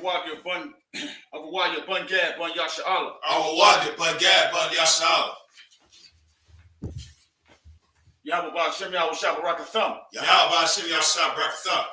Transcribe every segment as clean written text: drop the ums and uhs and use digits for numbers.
Awawagya bun gad bun yashala. Awawagya bun gad bun yashala. Yahweh Ba'ashem Yahweh Shabbat Rakatham. Yahweh Ba'ashem Yahweh Shabbat Rakatham.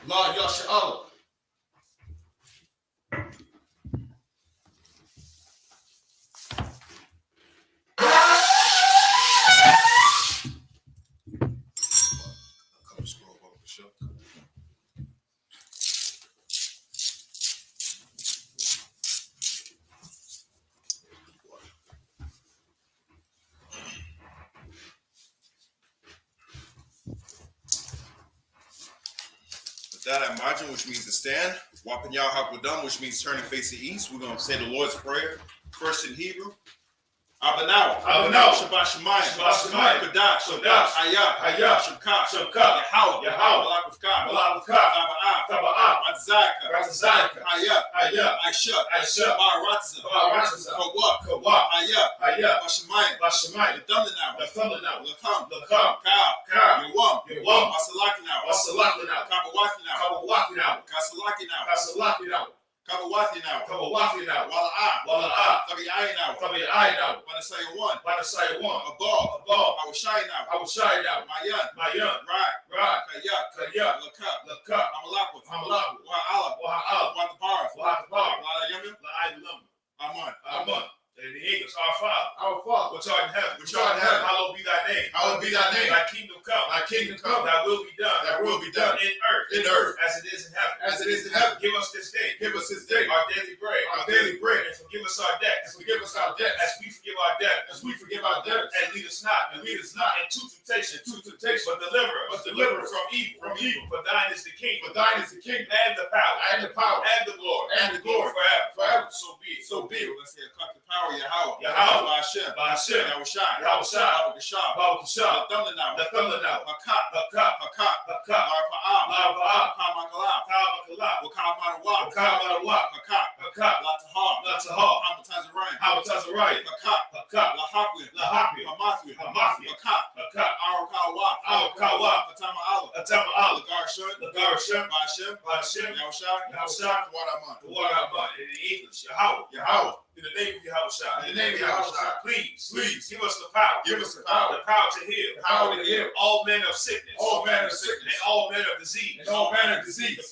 Lord Yashala. That at margin, which means to stand. Wapin Yah Hakwadam, which means turn and face the east. We're going to say the Lord's Prayer. First in Hebrew. Abanaw. Shabbat Shemayim. Kadash. I.S.U.P.K. Yahweh. Malakavka. Taba'ah. Ratzaka. I.S.U.P.K. Baratza. Kawak. Shemayim. The Thumbanaw. Lakam. Yawam. Masalakinaw. Kasalakinaw. Kabawatinaw. Wala'ah. Tabi'ayinaw. Banasaya 1. Abal. Awashayinaw. Mayan. Right. Kayak. Lakab. Amalakwa. Wa'ala. Wa'atabar. La'ayamim. Aman. In the English, our Father, which art in heaven, hallowed be thy name. Thy kingdom come. Thy will be done. In earth, as it is in heaven. Give us this day. Our daily bread. And forgive us our debts. As we forgive our debtors. And lead us not into temptation. But deliver us from evil. For thine is the kingdom. And the power. And the glory. Forever. So be it. Let's say the power. Yahweh Ba'ashem Yahweh Shai the Thumbanaw in English, Yahweh. In the name of Yahweh, please give us the power. The power to heal. All manner of sickness. And all manner of disease. The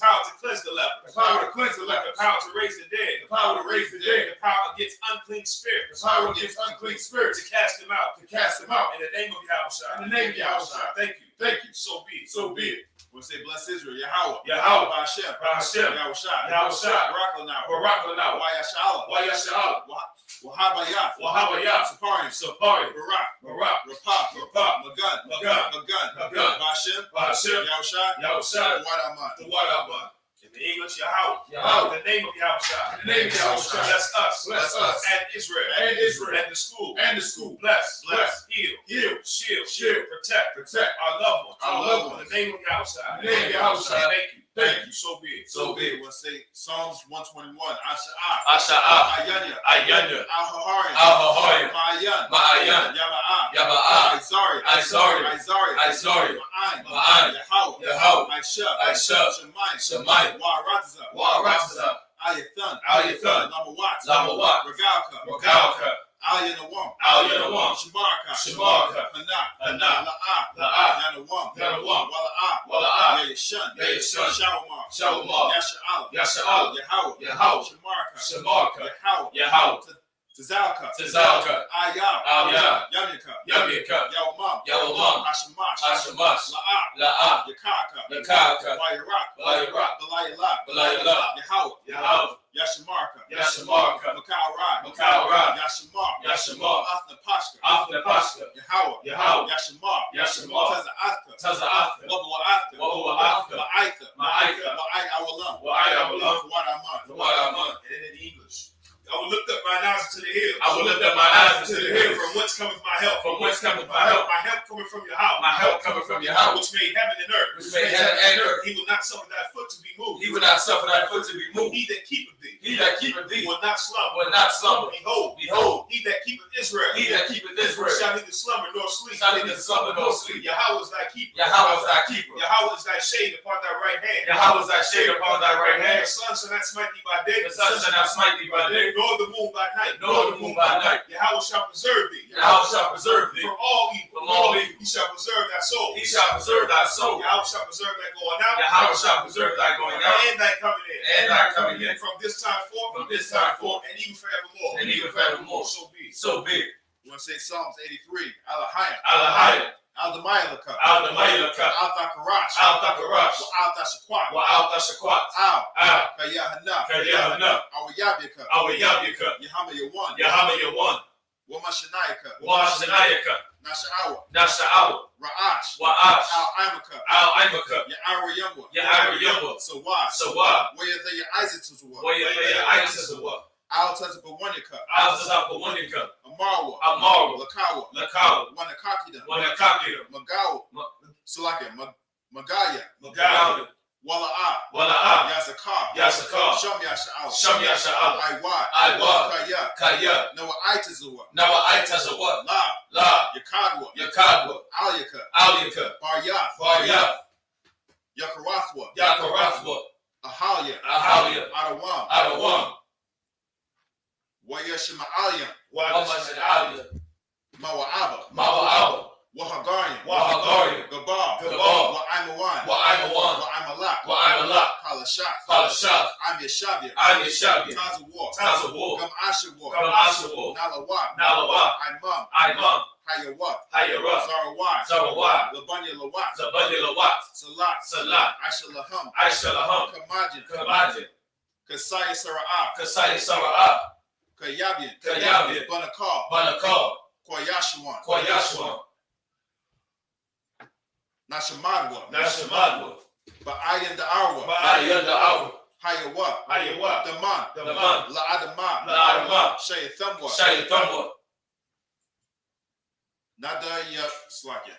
power to cleanse the leper. The power to raise the dead. The power against unclean spirits. To cast them out. In the name of Yahweh. Thank you. So be it. We'll say, bless Israel. Yahweh Ba'ashem Yahweh Shai Barakah YAHANNA Wahabayah Sapari Barak Rapah Magun Ba'ashem Yahweh Shai the Wadaman. In the English, Yahweh. The name of Yahweh. Bless us. And Israel. And the school. Bless. Heal. Shield. Protect. Our loved ones. In the name of Yahweh. Thank you. So be it. We'll say Psalms 121. Asha'ah. Ayanya. Al-Haharim. Ma'ayan. Yaba'ah. Isari. Ma'ayin. Yahweh. I.S.U.P.K. Shemayim. Wa'aratzah. Ayathan. Lamawat. Regalka. Al-Yanawam. Shamarka. Hana. La'ah. Wala'ah. Yashun. Shalom. Yasha'ala. Yahweh. Shamarka. Yahweh. Tazalka. Ayah. Yamika. Yawamam. Hashamash. La'ah. Yakaka. Wayarak. Balayala. Yahweh. Yashamarka. Makawrad. Yashamar. Afnapashka. Yahweh. Yashamar. Taza'athka. Wabawa'athka. Ma'aitha. Wa'ai awalam. And in English. will lift up mine eyes to the hills. I will lift up my eyes to the hills. From whence cometh my help? From whence cometh my help? My help coming from Yahweh. My help coming from Yahweh, Which made heaven and earth. which made heaven and earth. He will not suffer thy foot to be moved. He will not suffer thy foot to be moved. He that keepeth thee. He that keepeth thee Will not slumber. will not slumber. Behold, He that keepeth Israel. he that keepeth Israel shall neither slumber nor sleep. shall neither slumber nor sleep. Yahweh is thy keeper. Yahweh is thy keeper. Yahweh is thy shade upon thy right hand. Yahweh is thy shade upon thy right hand. The sun shall not smite thee by day. The sun shall not smite thee by day, Nor the moon by night. nor the moon by night. Yahweh shall preserve thee. Yahweh shall preserve thee From all evil. from all evil. He shall preserve thy soul. He shall preserve thy soul. Yahweh shall preserve thy going out. Yahweh shall preserve thy going out And thy coming in. and thy coming in From this time forth. from this time forth And even forevermore. and even forevermore. So be. So be it. You want to say Psalms 83? Alahayim. Alahayim. Al-Damayalaka. Al-Damayalaka. Al-Thakarash. Al-Thakarash. Al-Thashakwat. Wa-al-Tashakwat. Al. Ka-Yahanna. Ka-Yahanna. Al-Yabika. Awa-Yabika. Yahama-Yawan. Yahama-Yawan. Wamashanayaka. Wa-Shanayaka. Nasha'awa. Nasha'awa. Ra'ash. Wa-ash. Al-Imaka. Al-Imaka. Ya'ara-Yamwa. Ya'ara-Yamwa. Sawad. Sawad. Wayadaya Isaac-Tuzwa. Wa-Yabaya-Isasawa. Al-Tazabawanyaka. Al-Tazapawanika. Amarwa. Amarwa. Lakawa. Lakawa. Wanakakida. Wanakakida. Magawa. Salaka. Magaya. Magawda. Wala'a. Wala'a. Yazakar. Yasakar. Sham Yasha'al. Sham Yasha'al. Iwad. Iwad. Kaya. Kaya. Noah Itazawa. Nawa-Itazawa. La. La. Yakadwa. Yakadwa. Alyaka. Aliyaka. Baryath. Baryath. Yakarathwa. Yakarathwa. Ahalia. Ahalia. Adawam. Adawam. Wayashima'alia. Wamashadalia. Mawa'aba. Mawa'aba. Wahagarian. Wahagarian. Gabal. Gabal. Wa'aimawan. Wa'aimawan. Wa'aimalak. Wa'aimalak. Kalashath. Kalashath. Amyashabia. Amyashabia. Tazawar. Tazawar. Gam Ashawar. Gam Ashawar. Nalawat. Nalawat. Imam. Imam. Hayawat. Hayarah. Sarawat. Sarawat. Labanya Lawat. Zabanya Lawat. Salat. Salat. Ashalaham. Aishalaham. Kamajin. Kamajin. Kasaya Sara'ah. Kasai Sara'ah. Kayabian. Kayabian. Banakar. Banakar. Koyashuan. Koyashwan. Nashamadwa. Nashamadwa. Ba'ayan Da'arwa. Ba'ayan Da'arwa. Hayawat. Hayawat. Daman. Daman. La'adama. La'adama. Shayathamwa. Shayathamwa. Nadaya Slakya.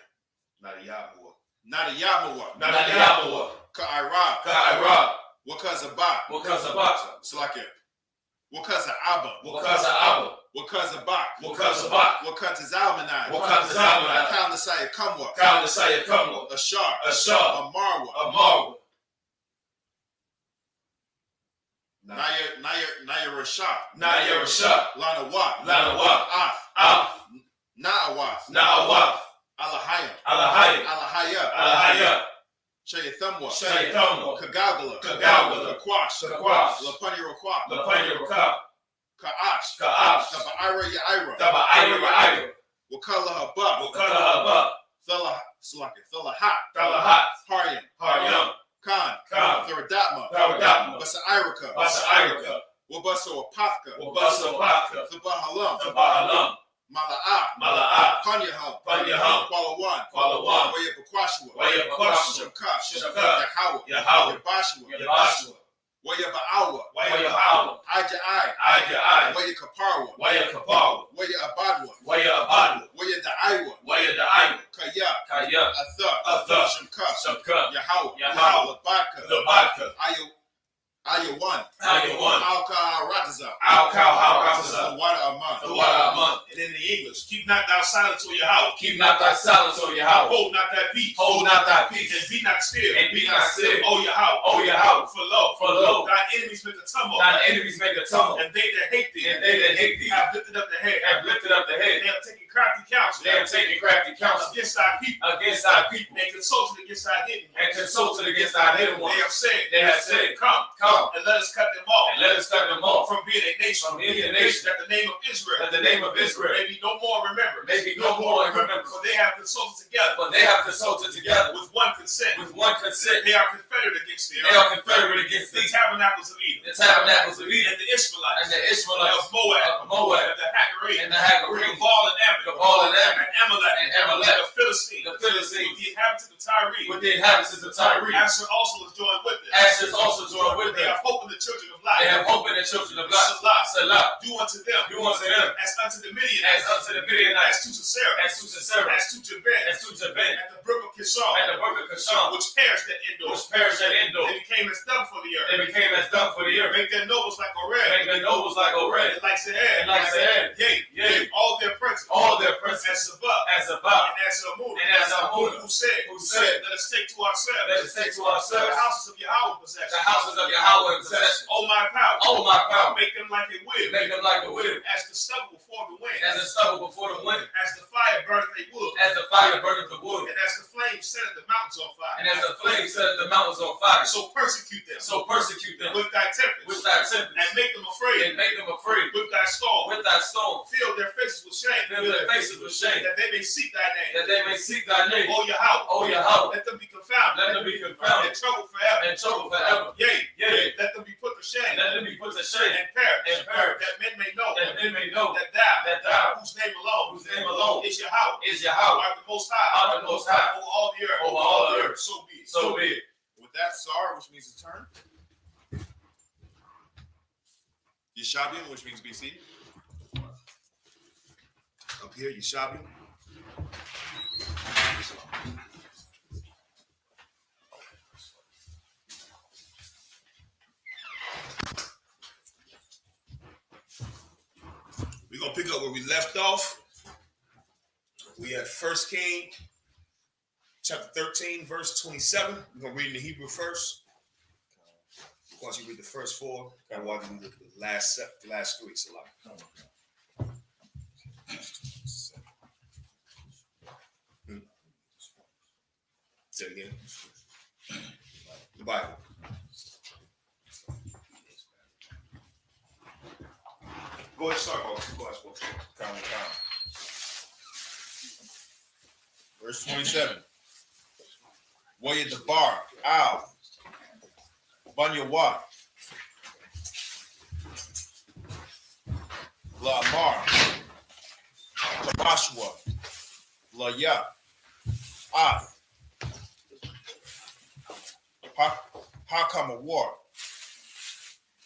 Nadiyabua. Nadayamawa. Nadiyamawa. Ka'ira. Ka'ira. Wakazabat. Wakazabata. Slakya. Wakaza'aba. Wakaza'aba. Wakazabak. Wakazabak. Wakatazalmanai. Wakatazalmanai. Kalasaya Kamwa. Kalasaya Kamwa. Ashar. Ashar. Amarwa. Amarwa. Naya Rashah. Nayarashah. Lanawat. Lanawat. Af. Af. Na'awaf. Na'awaf. Alahayim. Alahayim. Alahaya. Alahaya. Shayathamwa. Shayathamwa. Kagagala. Kagagala. Kakwash. Kakwash. Lapani Rakwa. Lapanya Rakah. Ka'ash. Ka'ash. Taba'ira Ya'ira. Daba Ira Ira. Wakala Haba. Wakala Haba. Thalahat. Talahat. Haryan. Haryam. Khan. Khan. Tharadatma. Tharadatma. Basa Irika. Basa Irika. Wabasa Wapafka. Wabasa Wapafka. Thabahalam. Tabahalam. Mala'ah. Mala'ah. Panyaham. Panyaham. Qualawan. Qualawan. Wayabakwashua. Wayabakwashua. Shamka. Shamka. Yahawah. Yahawah. Yabashua. Yabashua. Wayaba'awa. Wayabahawa. Aja'ai. Aja'ai. Wayakaparwa. Wayakapawa. Wayabadwa. Wayabadwa. Wayada'aiwa. Wayada'aiwa. Kaya. Kaya. Atha. Shamka. Shamka. Yahawah. Yahawah. Labaka. Labaka. Ayawan. Ayawan. Al-Ka-Rataza. Al-Ka-Rataza. The water of man. The water of man. And in the English, keep not thou silence on Yahweh. Keep not thy silence, O Yahweh. Hold not thy peace. Hold not thy peace. And be not still. And be not still. O Yahweh. O Yahweh. For lo, thine enemies make a tumult. Thine enemies make a tumult. And they that hate thee. And they that hate thee have lifted up the head. have lifted up the head. They have taken crafty counsel. They have taken crafty counsel against thy people. against thy people. And consulted against thy hidden ones. And consulted against thy hidden ones. They have said, come, Come, and let us cut them off. and let us cut them off From being a nation. from being a nation, That the name of Israel. that the name of Israel may be no more remembered. may be no more in remembrance. For they have consulted together. But they have consulted together With one consent. with one consent. They are confederate against thee. They are confederate against The thee, tabernacles of Edom. the tabernacles of Edom, And the Israelites. and the Israelites Of Moab. of Moab, And the Hagarenes. and the Hagarenes, Gabal and Ammon. Cabal and Amalek, Amalek, the Philistines, the Philistines, with the inhabitants of Tyre, with the inhabitants of Tyre. Asher also was joined with them. Asher is also joined with They them. have hope in the children of They light. have hope in the children of light. Salah. Do unto them, as unto the Midianites, As unto the Midianites, as to Sisera, as to Sisera, as to Jabin, as to Jabin, at the brook of Kishon, and the brook of Kishon, which perished at Endor. which perished at Endor. They became as dung for the earth. They became as dung for the earth. Make their nobles like Oreb, Make their nobles like Oreb, and like Seir, and like Seir. yea, all their princes, all their princes, as Sabbath, as Sabbath, and as Amunah, and as Amunah, who said, let us take to ourselves, let us take to the ourselves houses of Yahweh in possession. the houses of Yahweh in possession. Oh my power, Oh my power, make them like a wheel, make them like a wind, as the stubble before the wind, as a stubble before the wind, as the fire burneth a wood, as the fire burneth the wood, and as the flame setteth the mountains on fire. and as the flame set the mountains on fire. So persecute them, So persecute them with thy tempest, with thy tempest, and make them afraid and make them afraid with thy storm. with thy stone. Fill their faces with shame, Fill their faces with shame, that they may seek thy name. that they may seek thy name. O Yahweh, O Yahweh, let them be confounded, let them be confounded and troubled forever. and troubled forever. Yea, let them be put to shame, Let them be put to shame and perish, and perish, that men may know that men may know that that thou, whose name alone whose name alone is Yahweh, is Yahweh, art the Most High, art the Most High, over all the earth, over all the earth. So be it. So be it. With that, Sar, which means to turn. Yeshabian, which means be seated. Up here, Yeshabian. We're going to pick up where we left off. We had 1 King chapter 13, verse 27. We're going to read in the Hebrew first. Once you read the first four, I want to read the last three. Salam. Say it again. The Bible. Go ahead, start. Go ahead, count. Verse 27. Waya the bar, Al, Banya La Mar, Tabashwa, La Ya, Af, Hakama War,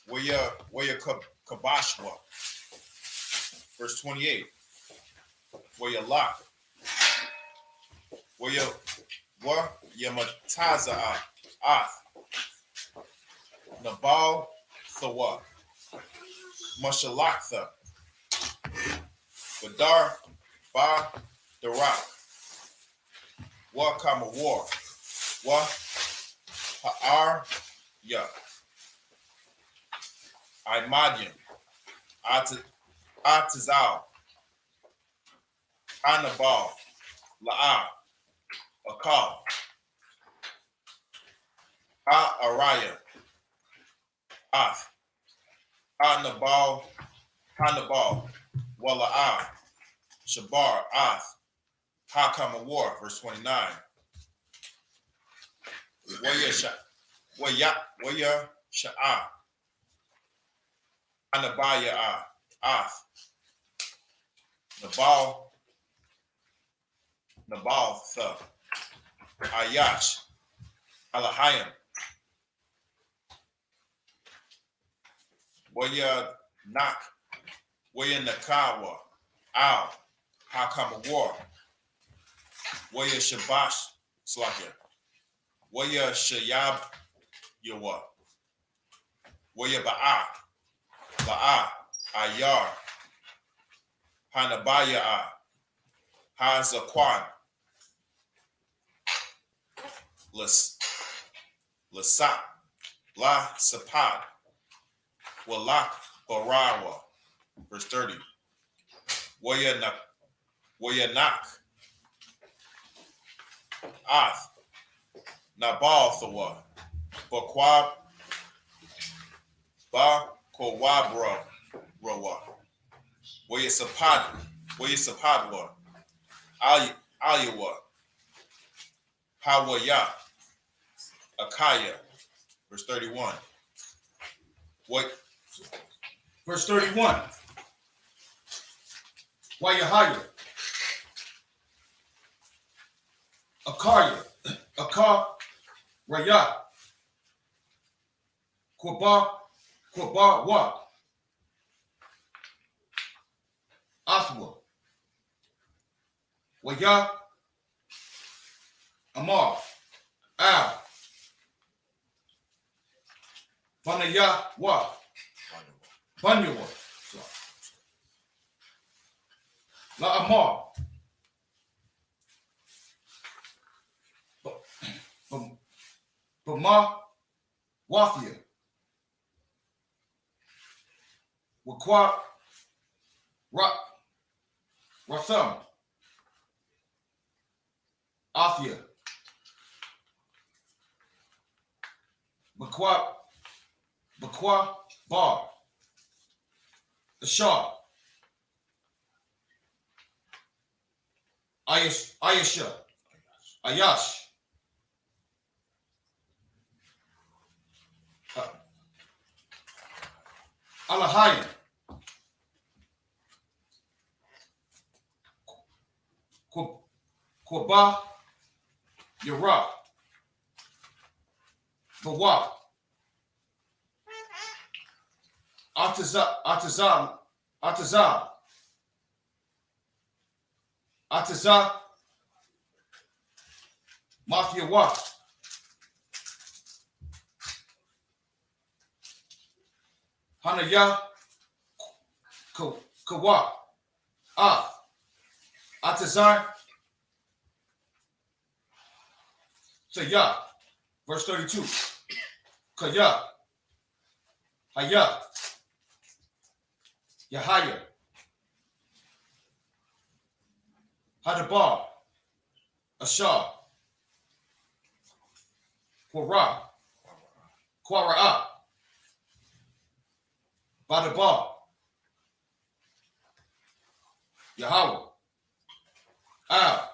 Waya Kabashwa. Verse 28. Waya Lak, Waya Yamataza Ath, Nabal Thawa, Mashalaktha, Badar Ba Darak, Wa Kamawar, Wa Ha'ar Ya, Imadian, Atizal, Anabal, La'a, Akal, Araya, Ath, Anabal, Wala'a, Shabar, Ath, Hakamawar, verse 29. Waya Sha'a, Anabaya, Ath, Nabal, Tha, Ayash, Alahayim, Waya Nak, Waya Nakawa, Al, Hakamawar, Waya Shabash, Slakia, Waya Shayab Yawa, Waya Ba'a, Ayar, Hanabaya, Hazakwan, Lasap, La Sapad, Walak Barawa, verse 30. Wayanak, Ath, Nabal Thawa, Bakwab, Ba Kowabra, Rawa, Wayasapadwa, Ayawa, Hawaya, Akaya, verse 31. Verse 31. Wayahaya, Akarya, Akar, Raya, Kwabar, Wa, Aswa, Waya, Amar, Al, Banaya, Wa, Banyawa, La Amar, Bama, Wathia, Wakwa, Ratham, Athia, Bakwa, Bar, Ashar, Ayesha, Ayash, Alahaya, Kwaba, Yara, Bawa, Atazah, Mafia Wa, Hanaya, Kawa, Atazar, Saya, verse 32, Kaya, Haya, Yahaya, Hadabar, Ashar, Kwara'a, Badabar, Yahweh, Al,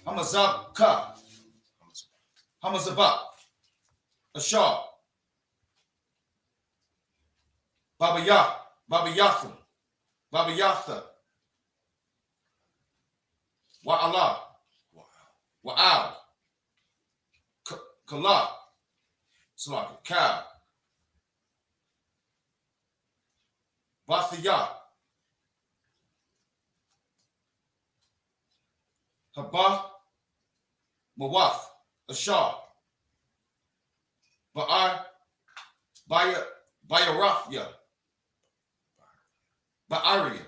Hamazab-ka, Hamazabak, Ashar, Babayatha, Wa'ala, Wa'al, Kala, Salaka, Ka, Bathiyah, Haba, Mawath, Ashar, Bayarathya, Ba'aria,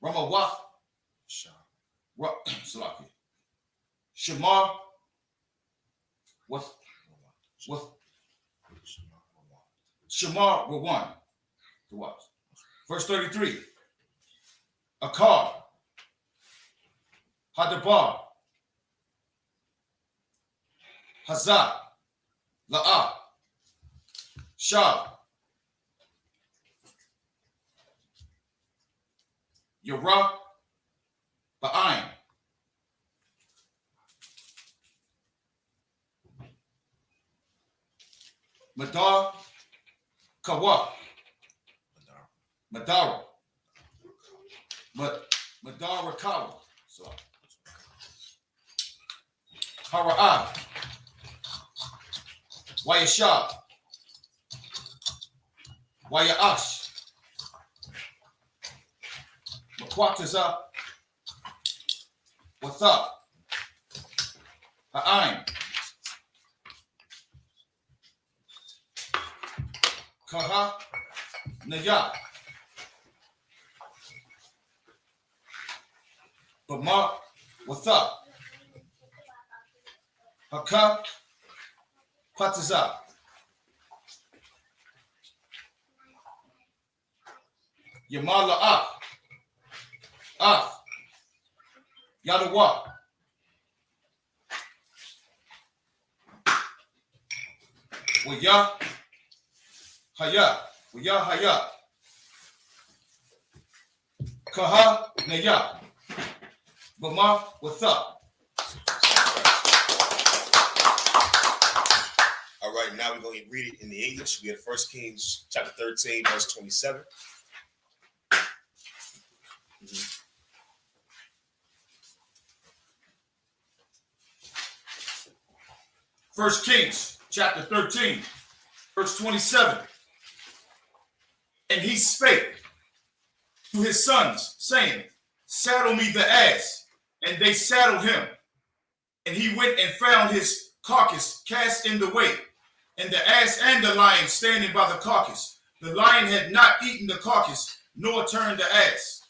Ramawath, Shamar, with Shamar were one. To what? Verse 33. Akar, Hadabar, Hazah, La'ah, Shah, Yara, Ba'ain, Madar, Kawa, Madara, Madara Kawa, so Hara'ah, Wayashah, Wayash, Makwataza, Watha, Ha'ain, Kaha, Naya, Bama, Watha, Haka, Kwataza, Yamala Yadawa, Waya, Haya, Kaha, Naya, Bama, Watha, right, now we're going to read it in the English. We have 1 Kings chapter 13, verse 27. First Kings chapter 13, verse 27. And he spake to his sons, saying, saddle me the ass. And they saddled him. And he went and found his carcass cast in the way, and the ass and the lion standing by the carcass. The lion had not eaten the carcass, nor turned the ass.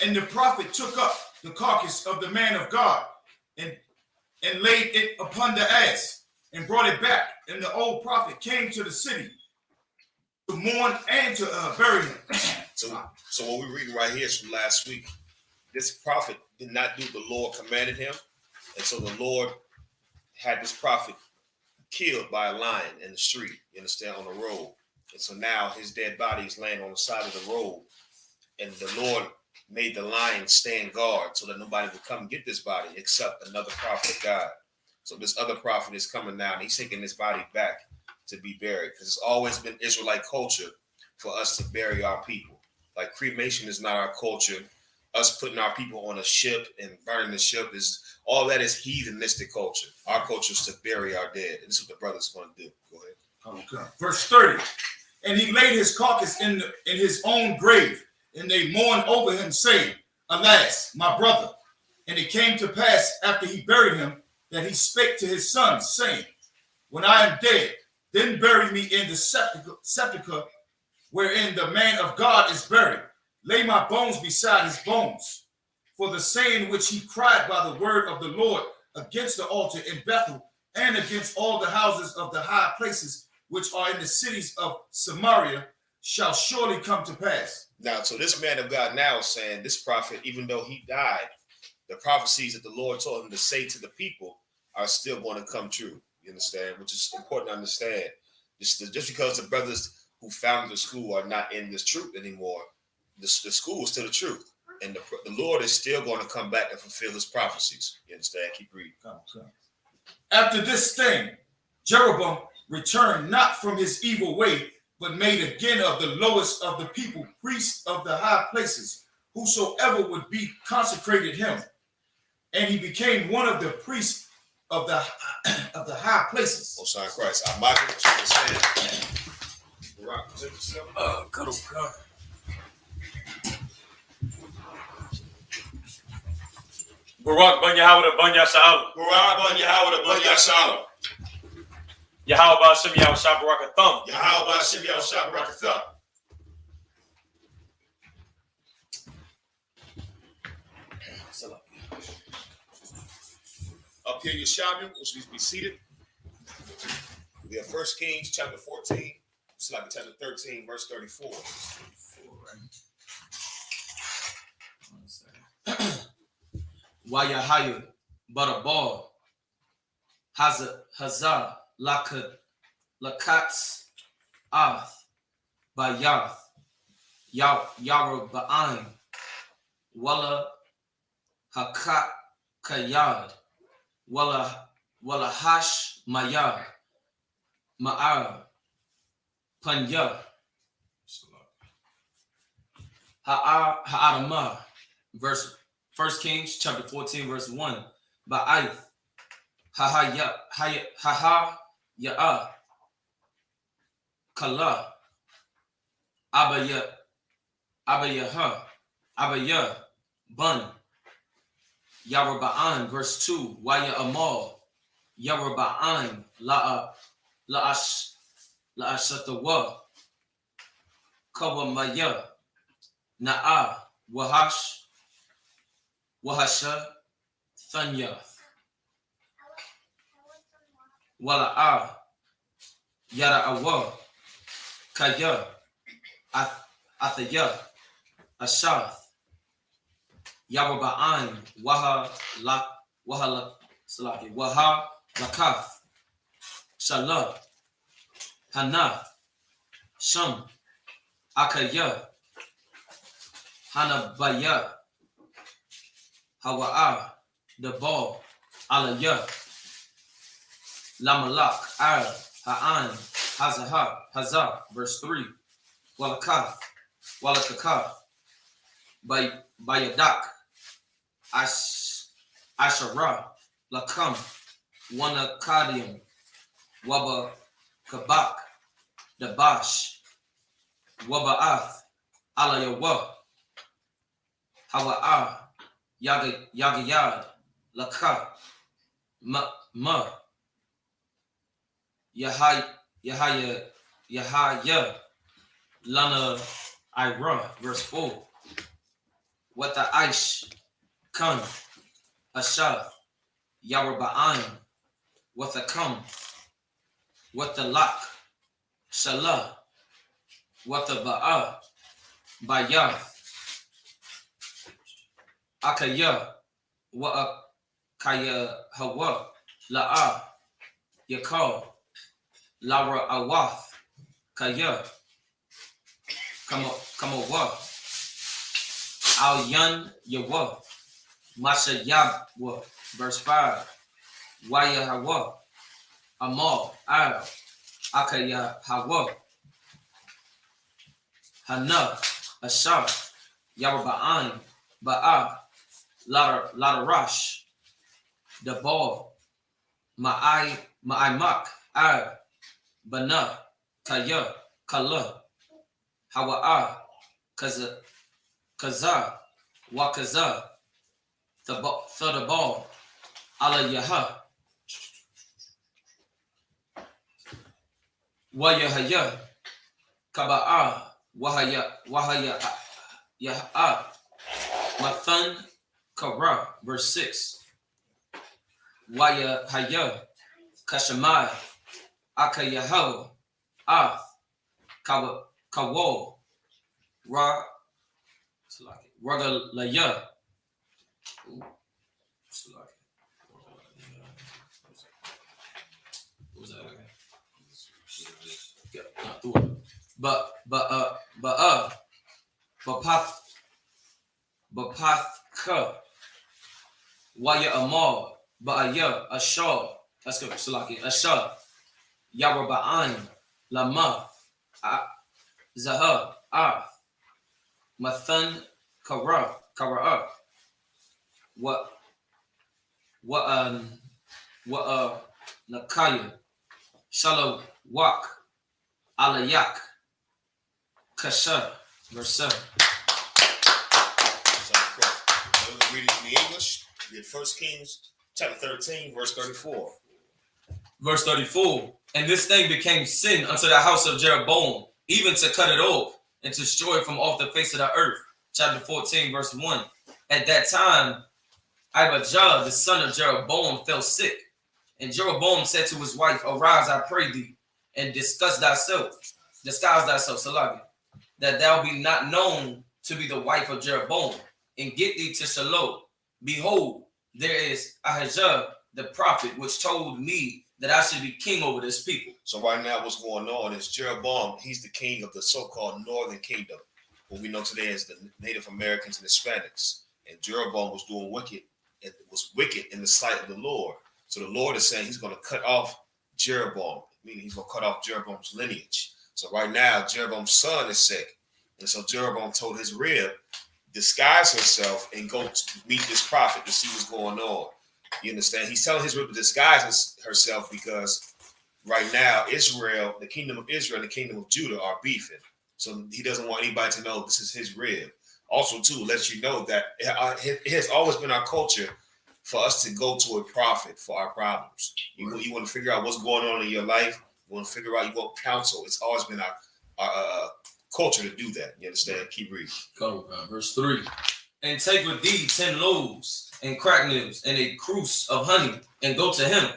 And the prophet took up the carcass of the man of God and laid it upon the ass and brought it back. And the old prophet came to the city to mourn and to bury him. So what we're reading right here is from last week. This prophet did not do the Lord commanded him. And so the Lord had this prophet killed by a lion in the street, you understand, on the road. And so now his dead body is laying on the side of the road. And the Lord made the lion stand guard so that nobody would come get this body except another prophet of God. So this other prophet is coming now, and he's taking this body back to be buried, because it's always been Israelite culture for us to bury our people. Like cremation is not our culture. Us putting our people on a ship and burning the ship is all that is heathenistic culture. Our culture is to bury our dead. And this is what the brother's going to do. Go ahead. Okay. Verse 30. And he laid his carcass in his own grave, and they mourned over him, saying, alas, my brother. And it came to pass after he buried him that he spake to his sons, saying, when I am dead, then bury me in the sepulchre wherein the man of God is buried. Lay my bones beside his bones. For the saying which he cried by the word of the Lord against the altar in Bethel, and against all the houses of the high places which are in the cities of Samaria, shall surely come to pass. Now, so this man of God now is saying, this prophet, even though he died, the prophecies that the Lord told him to say to the people are still going to come true. You understand? Which is important to understand. Just because the brothers who founded the school are not in this truth anymore, the school is still the truth. And the Lord is still going to come back and fulfill his prophecies. You understand? Keep reading. After this thing, Jeroboam returned not from his evil way, but made again of the lowest of the people priests of the high places, whosoever would be consecrated him. And he became one of the priests of the high places. Oh, sorry, Christ. I'm Michael. What you understand? Rock, present yourself. God. Barak ban Yahweh ban Yasha'Allah. Barak ban Yahweh ban Yasha'Allah. Yahweh ba Shem Yahweh Shah Barak Thumb. Yahweh ba Shem Yahweh Shah Barak Thumb. Up here, Yeshaviim, which needs to be seated. We have 1 Kings chapter 14. It's like chapter 13, verse 34. YAHANNA Barabal Hazar Lakats Ath Bayath Yeroboam Walla Hakat Kayad Walla Hash Mayad Ma'ar Panya Ha'adamah. Verse 1 Kings chapter 14 verse 1. Ba'ath Ya'a Kala Abaya Bun Yeroboam. Verse 2. Waya Amal Yeroboam La'ashatawa Kawamaya Na'a Wahasha Thanyath Wala'a Yara'awa Kaya Athaya Ashath Yeroboam Waha Lakath Shalah Hana Sham Akaya Hanabaya Hawa'a Debal Alaya Lamalak, Ar, Ha'an, Hazahar, Hazar, verse 3. Walakah, Walakakah, Bayadak, Asharah, Lakam, Wanakadium, Waba Kabak, Dabash, Waba'ath, Alayawa, Hawa'ah, Yagayad, Lakah, Ma, Yahaya, Lana, Ira, verse 4. What the Aish, Kun, Ashav, Yaraba'an, what the Kum, what the Lak, Shalah, what the Ba'a, Bayah, Akaya, what Kaya Hawa, La'a, Yakal, Lara Awath, Kaya, Kamawa, Al Yan Yawa, Masha Yabwa, verse 5, Waya Hawa, Amal, Al, Akaya Hawa, Hana, Ashar, Yaraba'an, Ba'a, Ladarash, Dabal, Ma'aimak, Al, Bana, Kaya, Kala, Hawa'a, Kaza, Wakaza, Thadabal, Ala Yaha, Wayahaya, Kaba'a, Wahaya, Yaha, Mathan, Kara, verse 6. Wayahaya, Kashamai, Akayaho, Kawo, Ragalaya. What was that? Bapathka, Waya Amal, Ba'aya, Ashar, that's good, Salaki, Ashar, Yaraba'an, Lama, Zahar, Mathan, Kara, Nakaya, Shalawak, Alayak, Kasha, verse 7. Read it in the English. We had 1 Kings chapter 13, verse 34. Verse 34. And this thing became sin unto the house of Jeroboam, even to cut it off and to destroy it from off the face of the earth. Chapter 14, verse 1. At that time, Abijah, the son of Jeroboam, fell sick. And Jeroboam said to his wife, Arise, I pray thee, and disguise thyself, Salagi, that thou be not known to be the wife of Jeroboam, and get thee to Shiloh. Behold, there is Ahijah the prophet, which told me that I should be king over this people. So right now what's going on is Jeroboam, he's the king of the so-called northern kingdom, what we know today as the Native Americans and Hispanics. And Jeroboam was doing wicked, and was wicked in the sight of the Lord. So the Lord is saying he's going to cut off Jeroboam, meaning he's going to cut off Jeroboam's lineage. So right now, Jeroboam's son is sick. And so Jeroboam told his rib, disguise herself and go to meet this prophet to see what's going on. You understand? He's telling his rib to disguise herself because right now, Israel, the kingdom of Israel and the kingdom of Judah are beefing. So he doesn't want anybody to know this is his rib. Also, too, let you know that it has always been our culture for us to go to a prophet for our problems. You want to figure out what's going on in your life. You want to figure out, you want counsel. It's always been our culture to do that. You understand? Keep reading. Go, verse 3. And take with thee 10 loaves and cracknels and a cruse of honey, and go to him.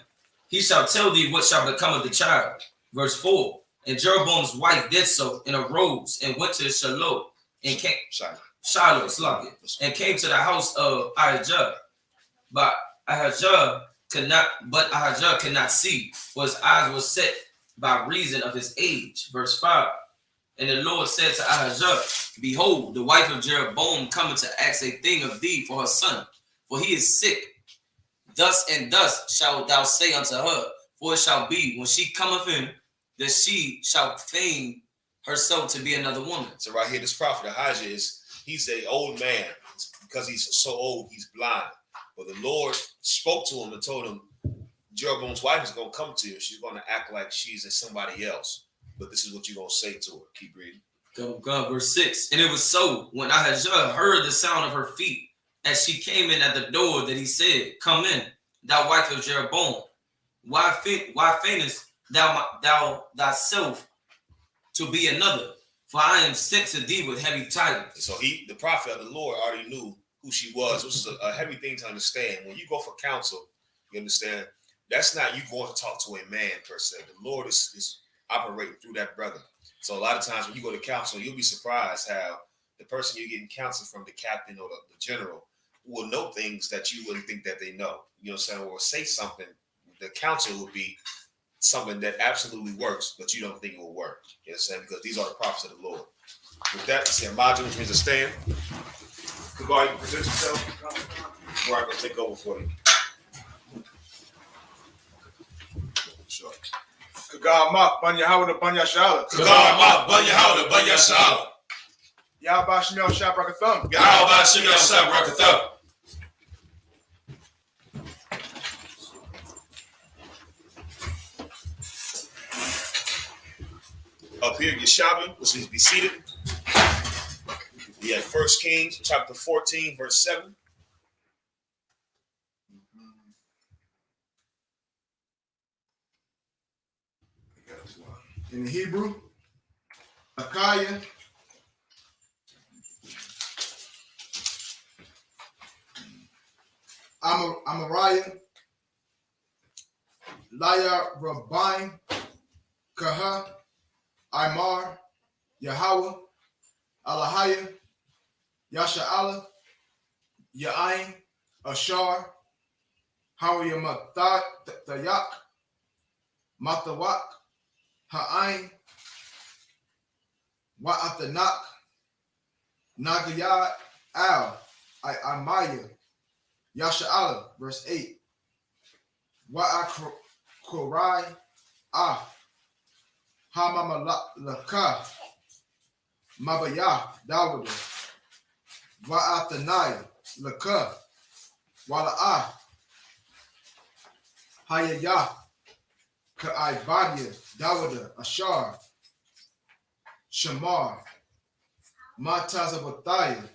He shall tell thee what shall become of the child. Verse 4. And Jeroboam's wife did so, and arose and went to Shiloh, and came Shiloh, and came to the house of Ahijah. But Ahijah could not see, for his eyes were set by reason of his age. Verse 5. And the Lord said to Ahijah, Behold, the wife of Jeroboam cometh to ask a thing of thee for her son, for he is sick. Thus and thus shalt thou say unto her, For it shall be, when she cometh in, that she shall feign herself to be another woman. So right here, this prophet Ahijah he's an old man. Because he's so old, he's blind. But the Lord spoke to him and told him, Jeroboam's wife is going to come to you. She's going to act like she's somebody else. But this is what you're going to say to her. Keep reading. Go, verse 6. And it was so, when Ahijah heard the sound of her feet, as she came in at the door, that he said, Come in, thou wife of Jeroboam. Why feignest thou thyself to be another? For I am sent to thee with heavy tidings. So the prophet of the Lord already knew who she was, which is a heavy thing to understand. When you go for counsel, you understand, that's not you going to talk to a man per se. The Lord is operating through that brother. So a lot of times when you go to counsel, you'll be surprised how the person you're getting counsel from, the captain or the general, will know things that you wouldn't think that they know. You know what I'm saying? Or say something. The counsel would be something that absolutely works, but you don't think it will work. You know what I'm saying? Because these are the prophets of the Lord. With that, I say Imagine, which means to stand. Goodbye, you can present yourself. Before I go take over for you. Sure. Kagar Mak, Banya Howard, Banya Shala. Kagar Mak, Banya Howard, Banya Shala. Yahba Shemel Shap Rakathum. Yahba Shemel Shap Rakathum. Up here, Yeshabi, which means be seated. We have 1 Kings chapter 14, verse 7. In the Hebrew, Akaya, Amariah, Laya Rabbaim, Kaha, Imar, Yahweh, Alahaya, Yasha'ala, Ya'ain, Ashar, Hawiyamatat, Tayak, Matawak, Ha'ain, Wa'atanak, Nagayad, Al, Amaya, Yasha'ala, verse 8. Wa'akurai, Hamamalaka, Mabaya, Dawada, Wa'atanai, Laka, Wala'ah, Hayayah, Ka'aibadia, Dawada, Ashar, Shamar, Matazabataya,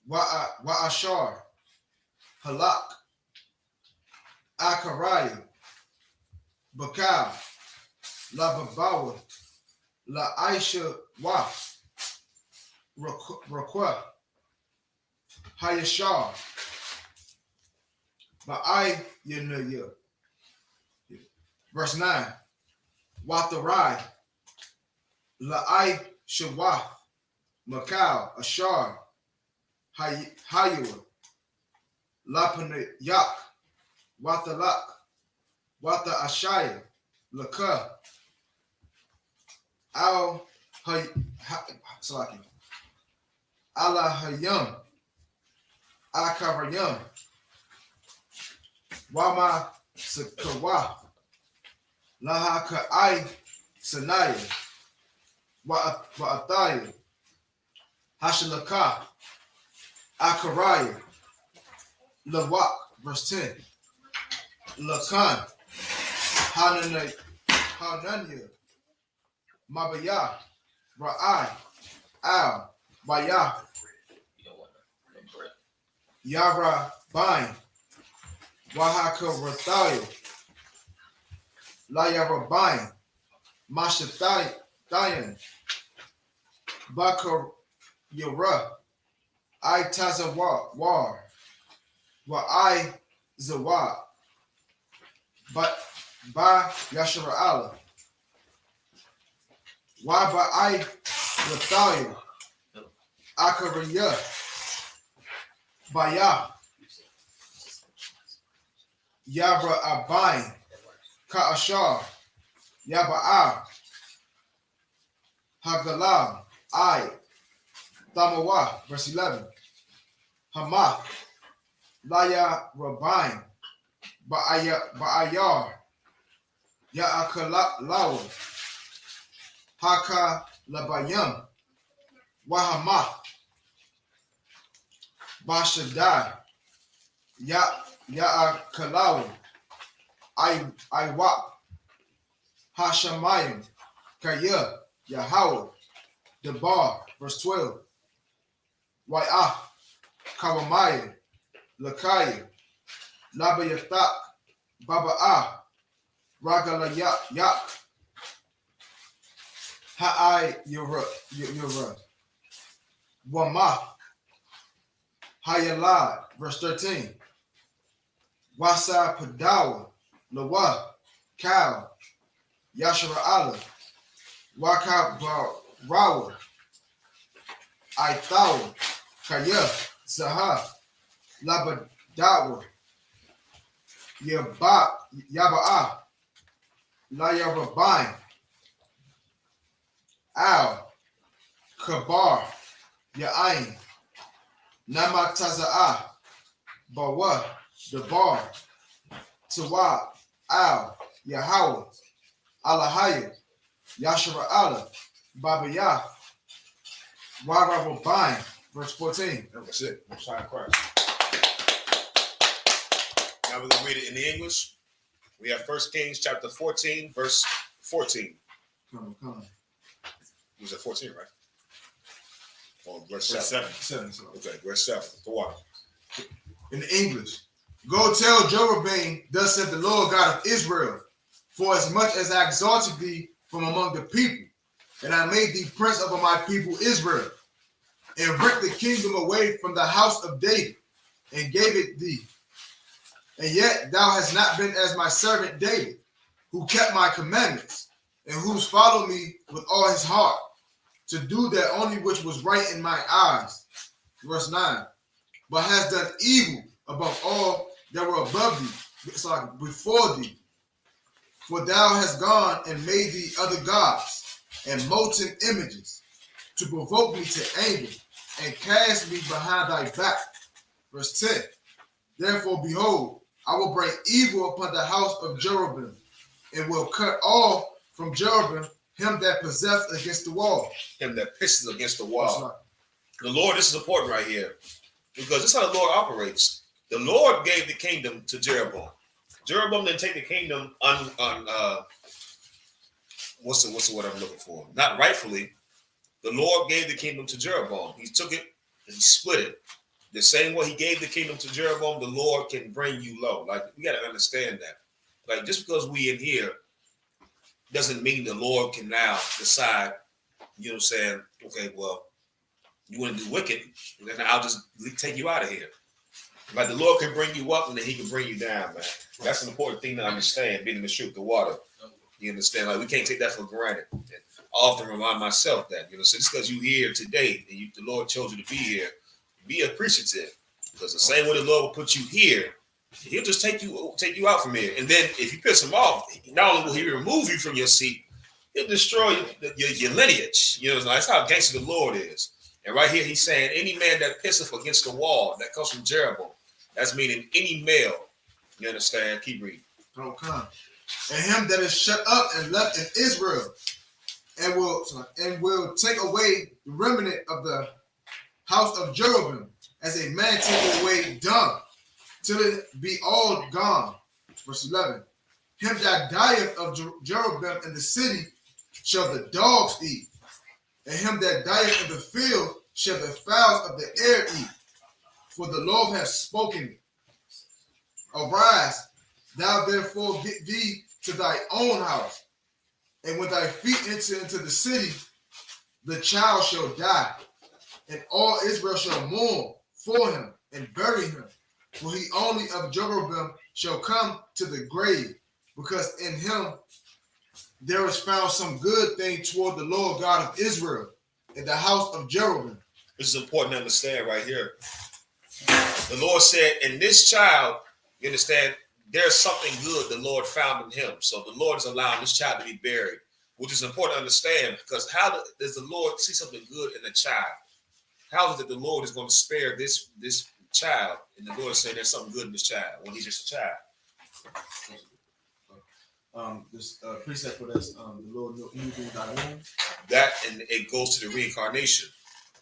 Wa'ashar, Halak, Akaraya, Bakal, La Babawa, La Aisha Wa, Rakwa, Hayashar, Ba'ai Yanaya. Verse 9, Watarai, La'ai Shawah, Makal, Ashar, Hayua, Lapanayak, Watalak, Wata Ashaya, Laka, Al Alahayam, Akarayam, Wama Sakawa, Lahaka Sanaya, Wa'ataya, Hashalaka, Akaraya, Lawak, verse 10, Lakan, Hananya, Mabaya, Ra'ai, Al, Baya, Yara, Bain, Wahaka, Rathayo, Layarabain, Mashatayan, Bakar Yara, I Tazawar, War, Wa'ai Zawar, but Ba Yashara Allah, Why ba I Rathayo, Akariya, Baya, Yabra Abain, Ka'ashar, Yaba'a, Hagalam, I, Tamawa, verse 11, Hamath, Laya Rabain, Ba'ayar, Ya'akalawa, Haka Labayam, Wahama, Bashadai, Ya'akalawa, I.W.A.P, Hashamayim, Kaya, Yahweh, Debar, verse 12, Ya'ah, Kawamaya, Lakaya, Labayathak, Baba'ah, Ragalayak, Ha'ai Yura, Wamah, Hayalad, verse 13, Wasa Padawa, Lawa, Kal, Yashara Allah, Waka Rawa, Aithawa, Kaya, Zaha, Labadawa, Yaba'a, Layarabai, Al, Kabar, Ya'ain, Namataza'a, Bawa, Dabar, Tawa, Al, Yahweh, Alahaya, Yashara Allah, Babaya, Warababai, verse 14. That's it. Most High Christ. Now we're going to read it in the English. We have 1 Kings chapter 14, verse 14. Come. Was it 14, right? Or verse Verse 7. 7. So. Okay, verse 7. Go on. In English, go tell Jeroboam, thus said the Lord God of Israel, for as much as I exalted thee from among the people, and I made thee prince over my people Israel, and rent the kingdom away from the house of David, and gave it thee. And yet thou hast not been as my servant David, who kept my commandments, and who's followed me with all his heart, to do that only which was right in my eyes. Verse 9. But hast done evil above all that were above thee, before thee. For thou hast gone and made thee other gods, and molten images, to provoke me to anger, and cast me behind thy back. Verse 10. Therefore, behold, I will bring evil upon the house of Jeroboam, and will cut off from Jeroboam him that possessed against the wall. Him that pisses against the That's wall. right. The Lord, this is important right here, because this is how the Lord operates. The Lord gave the kingdom to Jeroboam. Jeroboam didn't take the kingdom what's the word I'm looking for? Not rightfully. The Lord gave the kingdom to Jeroboam. He took it and he split it. The same way he gave the kingdom to Jeroboam, the Lord can bring you low. Like, we got to understand that. Like, just because we in here doesn't mean the Lord can now decide, you know what I'm saying, okay, well, you want to do wicked, then I'll just take you out of here. Like, the Lord can bring you up and then he can bring you down, man. That's an important thing to understand, being in the street of the water. You understand? Like, we can't take that for granted. And I often remind myself that, you know, so just because you're here today and the Lord chose you to be here, be appreciative. Because the same way the Lord will put you here, he'll just take you out from here. And then if you piss him off, not only will he remove you from your seat, he'll destroy your lineage. You know, that's how gangster the Lord is. And right here, he's saying, any man that pisseth against the wall, that comes from Jeroboam. That's meaning any male. You understand? Keep reading. Okay. And him that is shut up and left in Israel, and will take away the remnant of the house of Jeroboam, as a man taketh away dung, till it be all gone. Verse 11. Him that dieth of Jeroboam in the city shall the dogs eat, and him that dieth in the field shall the fowls of the air eat. For the Lord hath spoken. Arise, thou therefore get thee to thy own house, and when thy feet enter into the city, the child shall die, and all Israel shall mourn for him and bury him. For he only of Jeroboam shall come to the grave, because in him there is found some good thing toward the Lord God of Israel in the house of Jeroboam. This is important to understand right here. The Lord said, in this child, you understand, there's something good the Lord found in him. So the Lord is allowing this child to be buried, which is important to understand, because how does the Lord see something good in a child? How is it the Lord is going to spare this child, and the Lord is saying there's something good in this child when he's just a child? this precept for this, the Lord knew anything thy womb. That, and it goes to the reincarnation.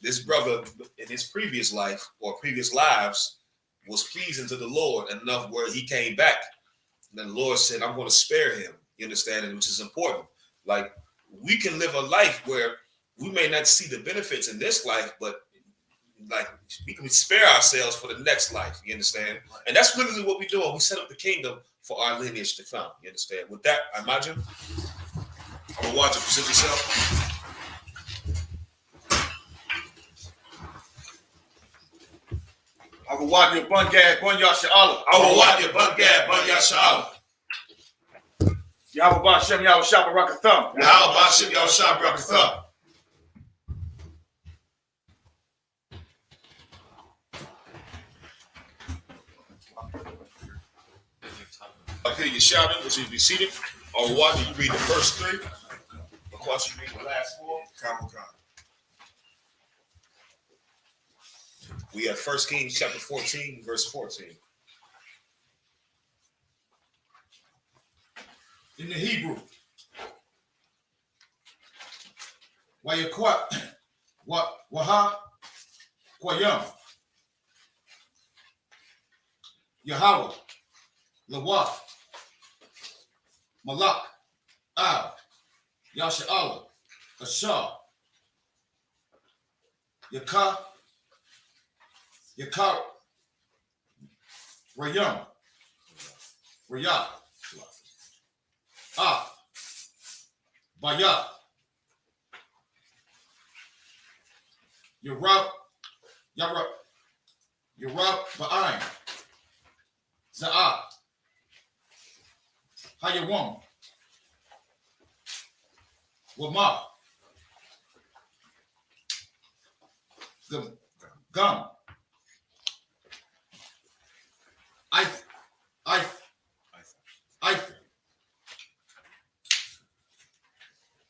This brother in his previous life or previous lives was pleasing to the Lord enough where he came back. And then the Lord said, I'm going to spare him. You understand? Which is important. Like, we can live a life where we may not see the benefits in this life, but like we can spare ourselves for the next life. You understand? And that's literally what we're doing. We set up the kingdom for our lineage to come. You understand? With that, I imagine. I'm going to watch it. Present yourself. I will watch your Bungad, Bunya Sha'ala. I will watch your Bungad, Bunya Sha'ala. Yahweh Bashem, Yahweh Shabbat Rakatham. Yahweh Bashem, Yahweh Shabbat Rakatham. Up here, you're shouting, which is be seated. Or what? You read the first three. Of course, you read the last four. We have 1 Kings chapter 14, verse 14. In the Hebrew, Wayakwat, Waha, Kwayam, Yahweh, Lawak, Malak, Al, Yasha'ala, Ashar, Yakar, Rayam, Rayah, Bayah, Yarab, Ba'aim, Za'ah, Hayawam, Wama, Gum, I.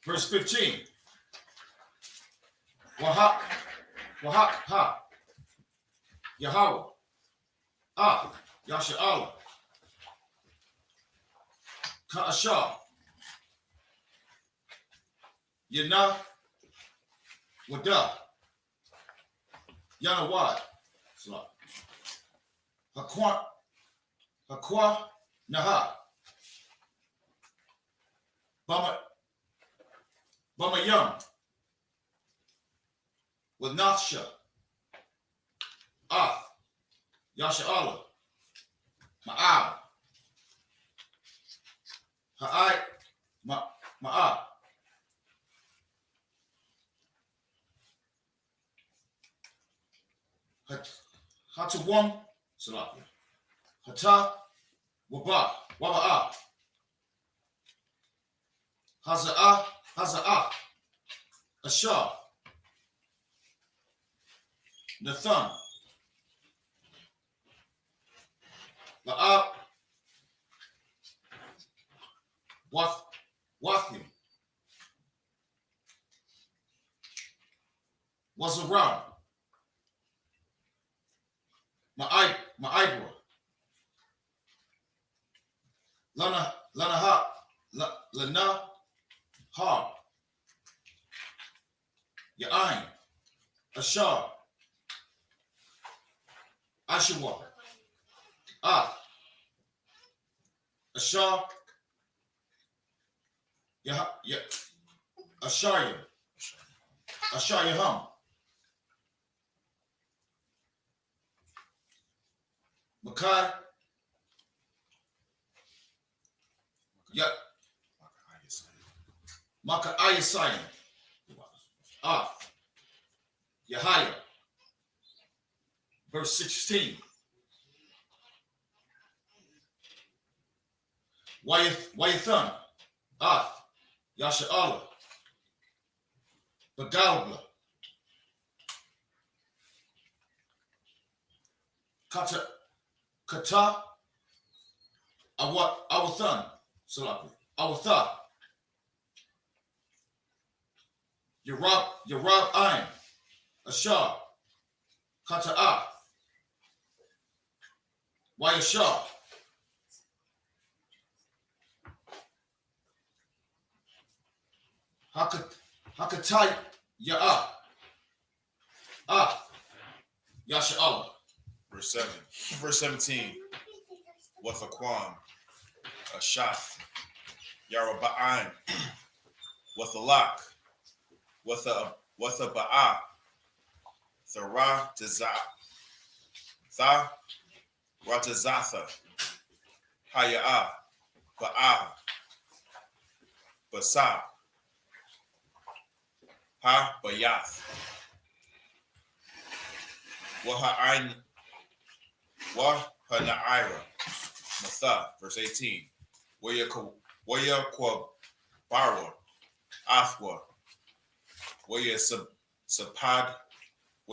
Verse 15. Wahak, ha. Yahweh. Yasha'ala. Ka'ashah. Yana. Wada. Yanawad. Hakwa. Naha. Bamayam, with Nafsha, Yasha'ala, Ma'al, Ha'ai, Ma'al, Hatawam, Salapia, Hata, Waba'a, Haza'ah, Ashar, Nathan, La'ab, Wathim, Wazaram, Ma'ibra, Lana, Har, Ya'ain, Ashar, Ashua, Ashar, Ashayaham, Makai, Maka Ayasayim, Yahaya, verse 16. Wayathan, Yasha'ala, Bagalbla, Kata, Awathan, Salapi, Awatha, Yarab Ain, Ashar, Kata'a, Wayashar, Hakatai Yashala. Verse 7. Verse 17. Wathaquam, a shot. Jeroboam, Wathalak, Wathaba'a, Thara Ratazatha, Haya'a, Ba'a, Basa, Ha Bayath, Wahanaira, Matha, verse 18. Waya Afwa,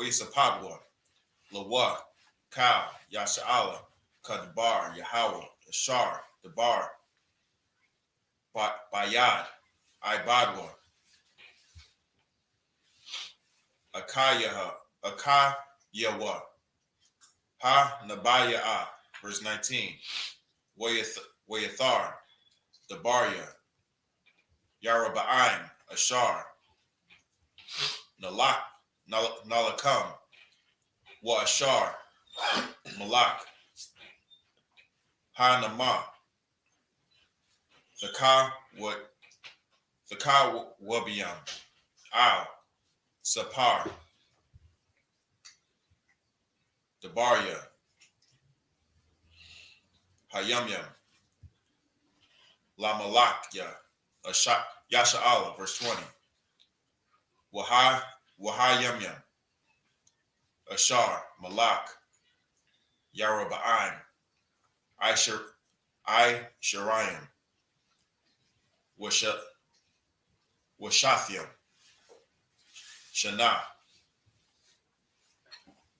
Sapadwa, Lawa, Ka, Yasha'ala, Kadbar, Yahweh, Ashar, Dabar, Bayad, Ibadwa, Akayawa, Ha Nabaya'a, verse 19. Wayathar, Dabarya, Yarabaim, Ashar, Nalakam, Wa Ashar, Malak, Hanama, Thaka Wabiam, Al, Sapar, Dabarya, Hayamyam, La Malakya, Yasha'ala, verse 20. Wahayamyam, Ashar, Malak, Yarabaim, Shariam, Washathiam, Shana,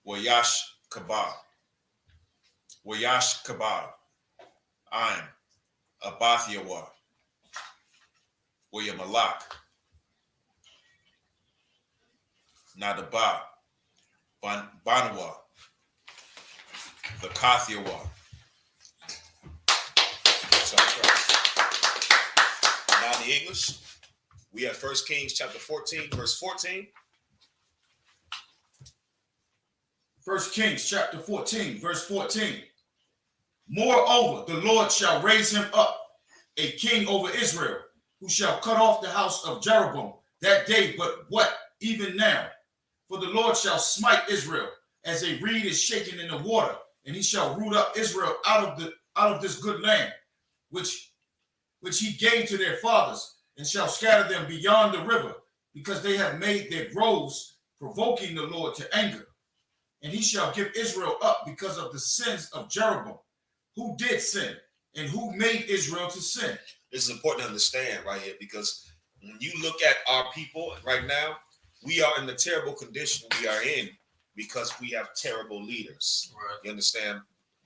Wayash Kabab, Aim, Abathiawa, Wayamalak, Nadaba, Banwa, the Kathiawa. Now in the English, we have 1 Kings chapter 14, verse 14. 1 Kings chapter 14, verse 14. Moreover, the Lord shall raise him up a king over Israel, who shall cut off the house of Jeroboam that day, but what? Even now. For the Lord shall smite Israel as a reed is shaken in the water, and he shall root up Israel out of this good land, which he gave to their fathers, and shall scatter them beyond the river, because they have made their groves, provoking the Lord to anger. And he shall give Israel up because of the sins of Jeroboam, who did sin, and who made Israel to sin. This is important to understand right here, because when you look at our people right now, we are in the terrible condition we are in because we have terrible leaders. Right. You understand?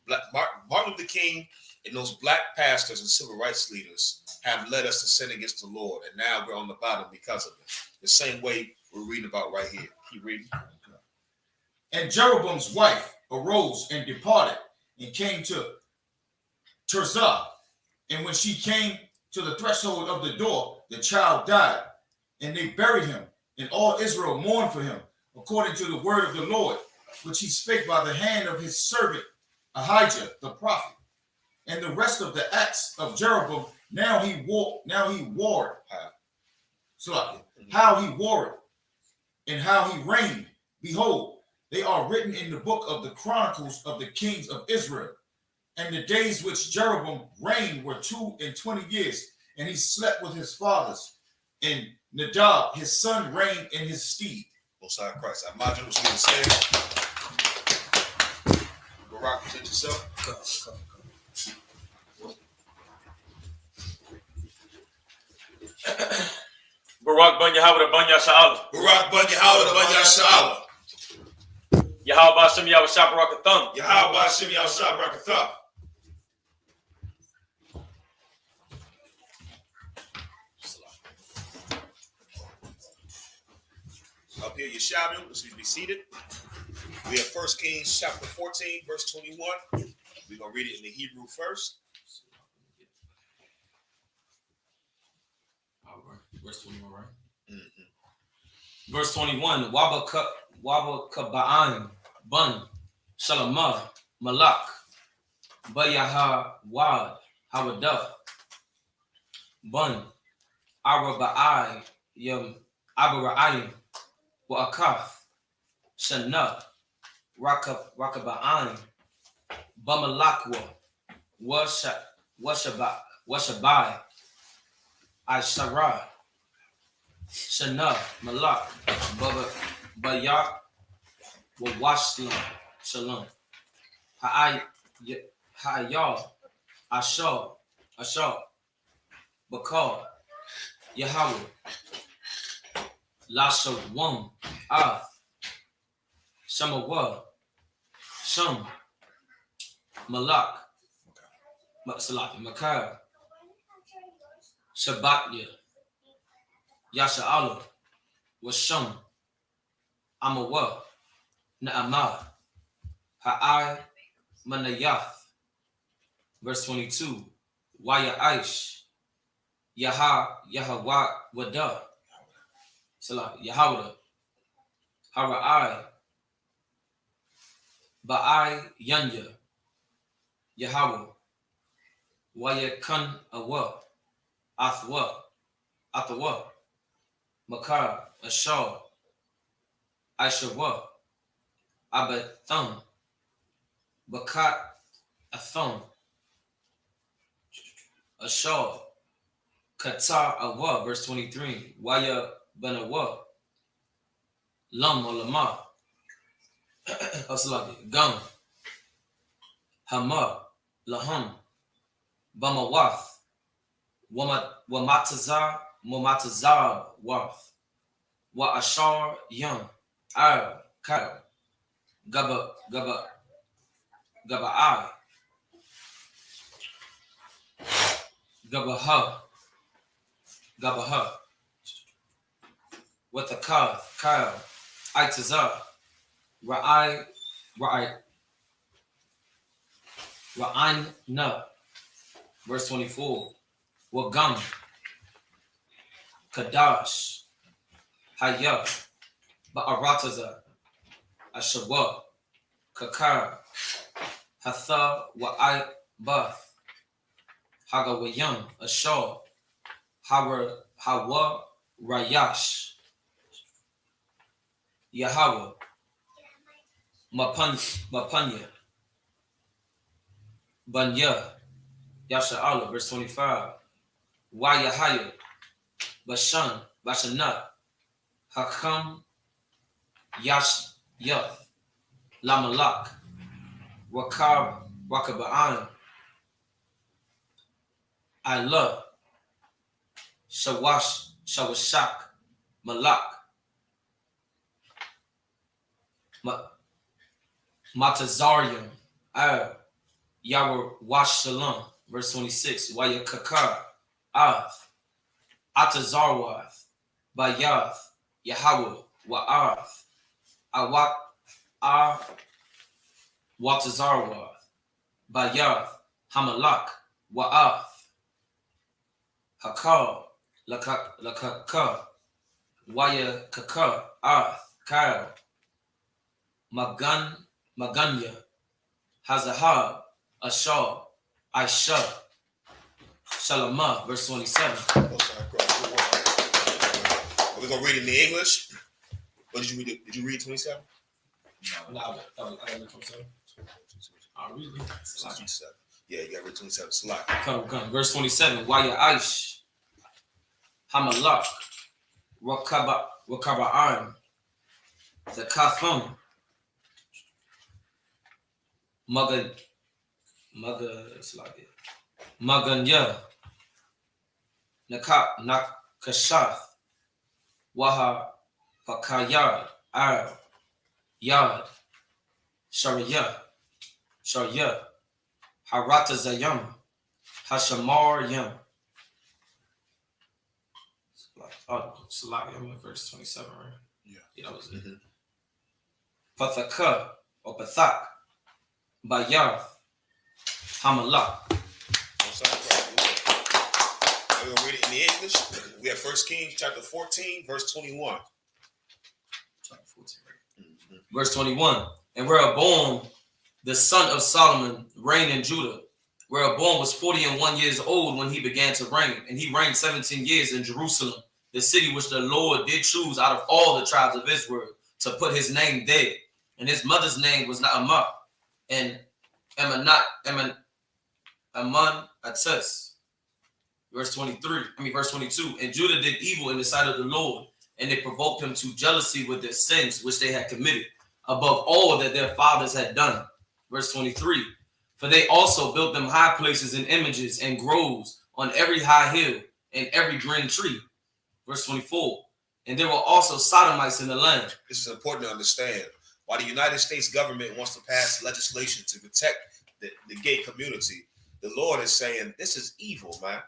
Martin Luther King and those black pastors and civil rights leaders have led us to sin against the Lord, and now we're on the bottom because of it. The same way we're reading about right here. Keep reading. And Jeroboam's wife arose and departed and came to Tirzah. And when she came to the threshold of the door, the child died, and they buried him. And all Israel mourned for him, according to the word of the Lord, which he spake by the hand of his servant Ahijah the prophet. And the rest of the acts of Jeroboam, how he warred, and how he reigned. Behold, they are written in the book of the Chronicles of the kings of Israel. And the days which Jeroboam reigned were 22 years, and he slept with his fathers. And Nadab, his son, reigned in his stead. Most High Christ. I imagine what you say. Barak, present yourself. Come. Barak ban Yahweh ban Yasha'ala. Barak ban Yahweh ban Yasha'ala. Yahweh Bashem Yahweh Shabarakatham. Yahweh Bashem Yahweh Shabarakatham. Up here, Yesharim, let's be seated. We have 1 Kings chapter 14, verse 21. We're going to read it in the Hebrew first. Verse 21, right? Verse 21. Wabakaba'an bun shalama malak bayaha wad hawada bun araba'ai yam abara'ayim wa akaf shana rakaba'an bamalakwa washabai ashara shana malak bayak wa washlam shalom ha'ayal ashar bakar Yahweh Lashawam Shamawa Sham Malak Makar Shabbatya Yasha'ala Washam Amawa Na'amah Ha'ai Manayath. Verse 22. Wayaish Yahweh Wada Salah Yahweh Hara'ai Ba'ai Yanya Yahweh Wayakan Awa Athwa Makar Ashar Aishawa Abatham Bakat Atham Ashar Qatar Awa, verse 23. Waya Banawa Lam Olama Aslaki Gam Hama Laham Bamawath Wamatazar Wath Wa Ashar Yam Ar Kal Gaba'i Gabaha with a Kyle Itazar Ra'an verse 24. Wagam Kadash Haya Ba'arataza Ashawa Kakar Hatha Wa'ai Bath Hagawayam Ashar Hawa Rayash Yahweh Mapanya Banya Yasha'ala, verse 25. Wayahaya Bashanat Hakam Yath Lamalak Wakaba'an I love Shawashak Malak Matazarium Yahweh Wash Shalom, verse 26. Wayakakar Ath Atazarwath Bayath Yahweh Wa'ath Awak Watazarwath Bayath Hamalak Wa'ath Hakar Lakakar Wayakakar Ath Kyle Maganya Hazahab Ashar Aisha Shalama, verse 27. We're gonna read it in the English. What did you read? Did you read 27? No, I read 27. I read 27. Yeah, you got to read 27. Salak. Come. Verse 27. Waya Aish Hamalak Wakaba'an the Katham Maganya Nakashath Waha Pakayad Ar Yad Sharia Haratazayam Hashamar Yam. Oh, Salak, I'm in verse 27, right? Yeah, that was it. Pathaka or Pathak Bayath Hamalak. We're gonna read it in the English. We have 1 Kings chapter 14, verse 21. Verse 21. And Rehoboam, the son of Solomon, reigned in Judah. Rehoboam was 41 years old when he began to reign, and he reigned 17 years in Jerusalem, the city which the Lord did choose out of all the tribes of Israel to put his name there. And his mother's name was Naamah, and Ammon-Atus. Verse 22. And Judah did evil in the sight of the Lord, and they provoked him to jealousy with their sins which they had committed, above all that their fathers had done. Verse 23. For they also built them high places and images and groves on every high hill and every green tree. Verse 24. And there were also sodomites in the land. This is important to understand. While the United States government wants to pass legislation to protect the gay community, the Lord is saying this is evil, man.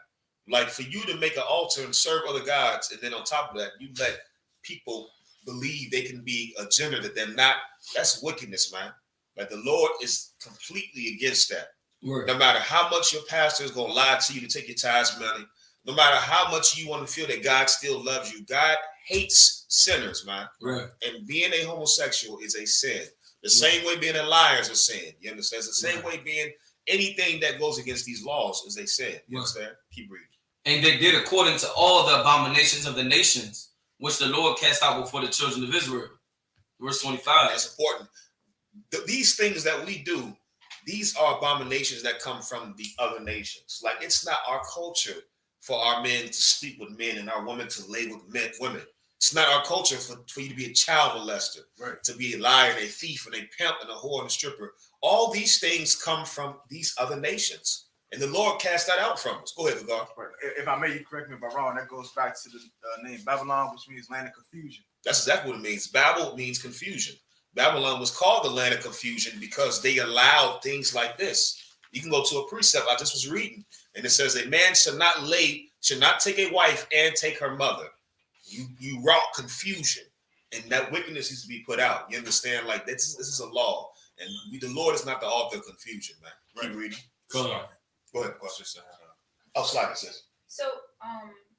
Like for you to make an altar and serve other gods, and then on top of that, you let people believe they can be a gender that they're not. That's wickedness, man. Like the Lord is completely against that. Right. No matter how much your pastor is going to lie to you to take your tithes money, no matter how much you want to feel that God still loves you, God hates sinners, man. Right. And being a homosexual is a sin. The same way being a liar is a sin. You understand? It's the same way being anything that goes against these laws is a sin. You understand? Keep reading. And they did according to all the abominations of the nations, which the Lord cast out before the children of Israel. Verse 25. That's important. These things that we do, these are abominations that come from the other nations. Like it's not our culture for our men to sleep with men and our women to lay with women. It's not our culture for you to be a child molester, Right. to be a liar and a thief and a pimp and a whore and a stripper. All these things come from these other nations. And the Lord cast that out from us. Go ahead, God. Right. If I may, you correct me if I'm wrong. That goes back to the name Babylon, which means land of confusion. That's exactly what it means. Babel means confusion. Babylon was called the land of confusion because they allowed things like this. You can go to a precept I just was reading, and it says a man should not take a wife and take her mother. You wrought confusion, and that wickedness needs to be put out. You understand? Like this is a law, and the Lord is not the author of confusion, man. Keep reading. Go ahead. Go ahead. Oh, slide it, sis. So, it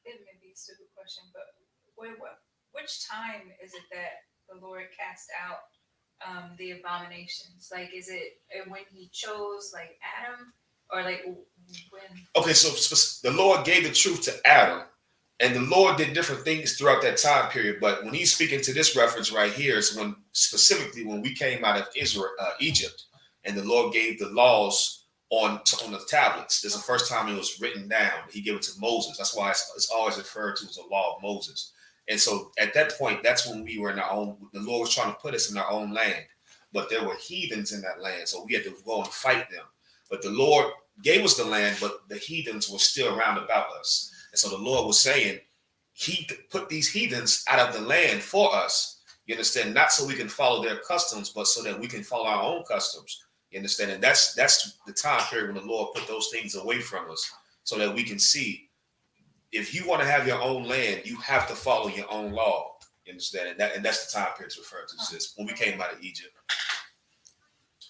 may be a stupid question, but which time is it that the Lord cast out the abominations? Like, is it when he chose like Adam, or like when? Okay, so the Lord gave the truth to Adam, and the Lord did different things throughout that time period. But when he's speaking to this reference right here, is when specifically when we came out of Egypt, and the Lord gave the laws on the tablets. This is the first time it was written down. He gave it to Moses. That's why it's always referred to as the law of Moses. And so at that point, that's when we were in our own, the Lord was trying to put us in our own land. But there were heathens in that land, so we had to go and fight them. But the Lord gave us the land, but the heathens were still around about us. And so the Lord was saying, he put these heathens out of the land for us. You understand? Not so we can follow their customs, but so that we can follow our own customs. You understand? And that's the time period when the Lord put those things away from us so that we can see if you want to have your own land, you have to follow your own law. You understand? And that's the time period it's referred to, sis, when we came out of Egypt.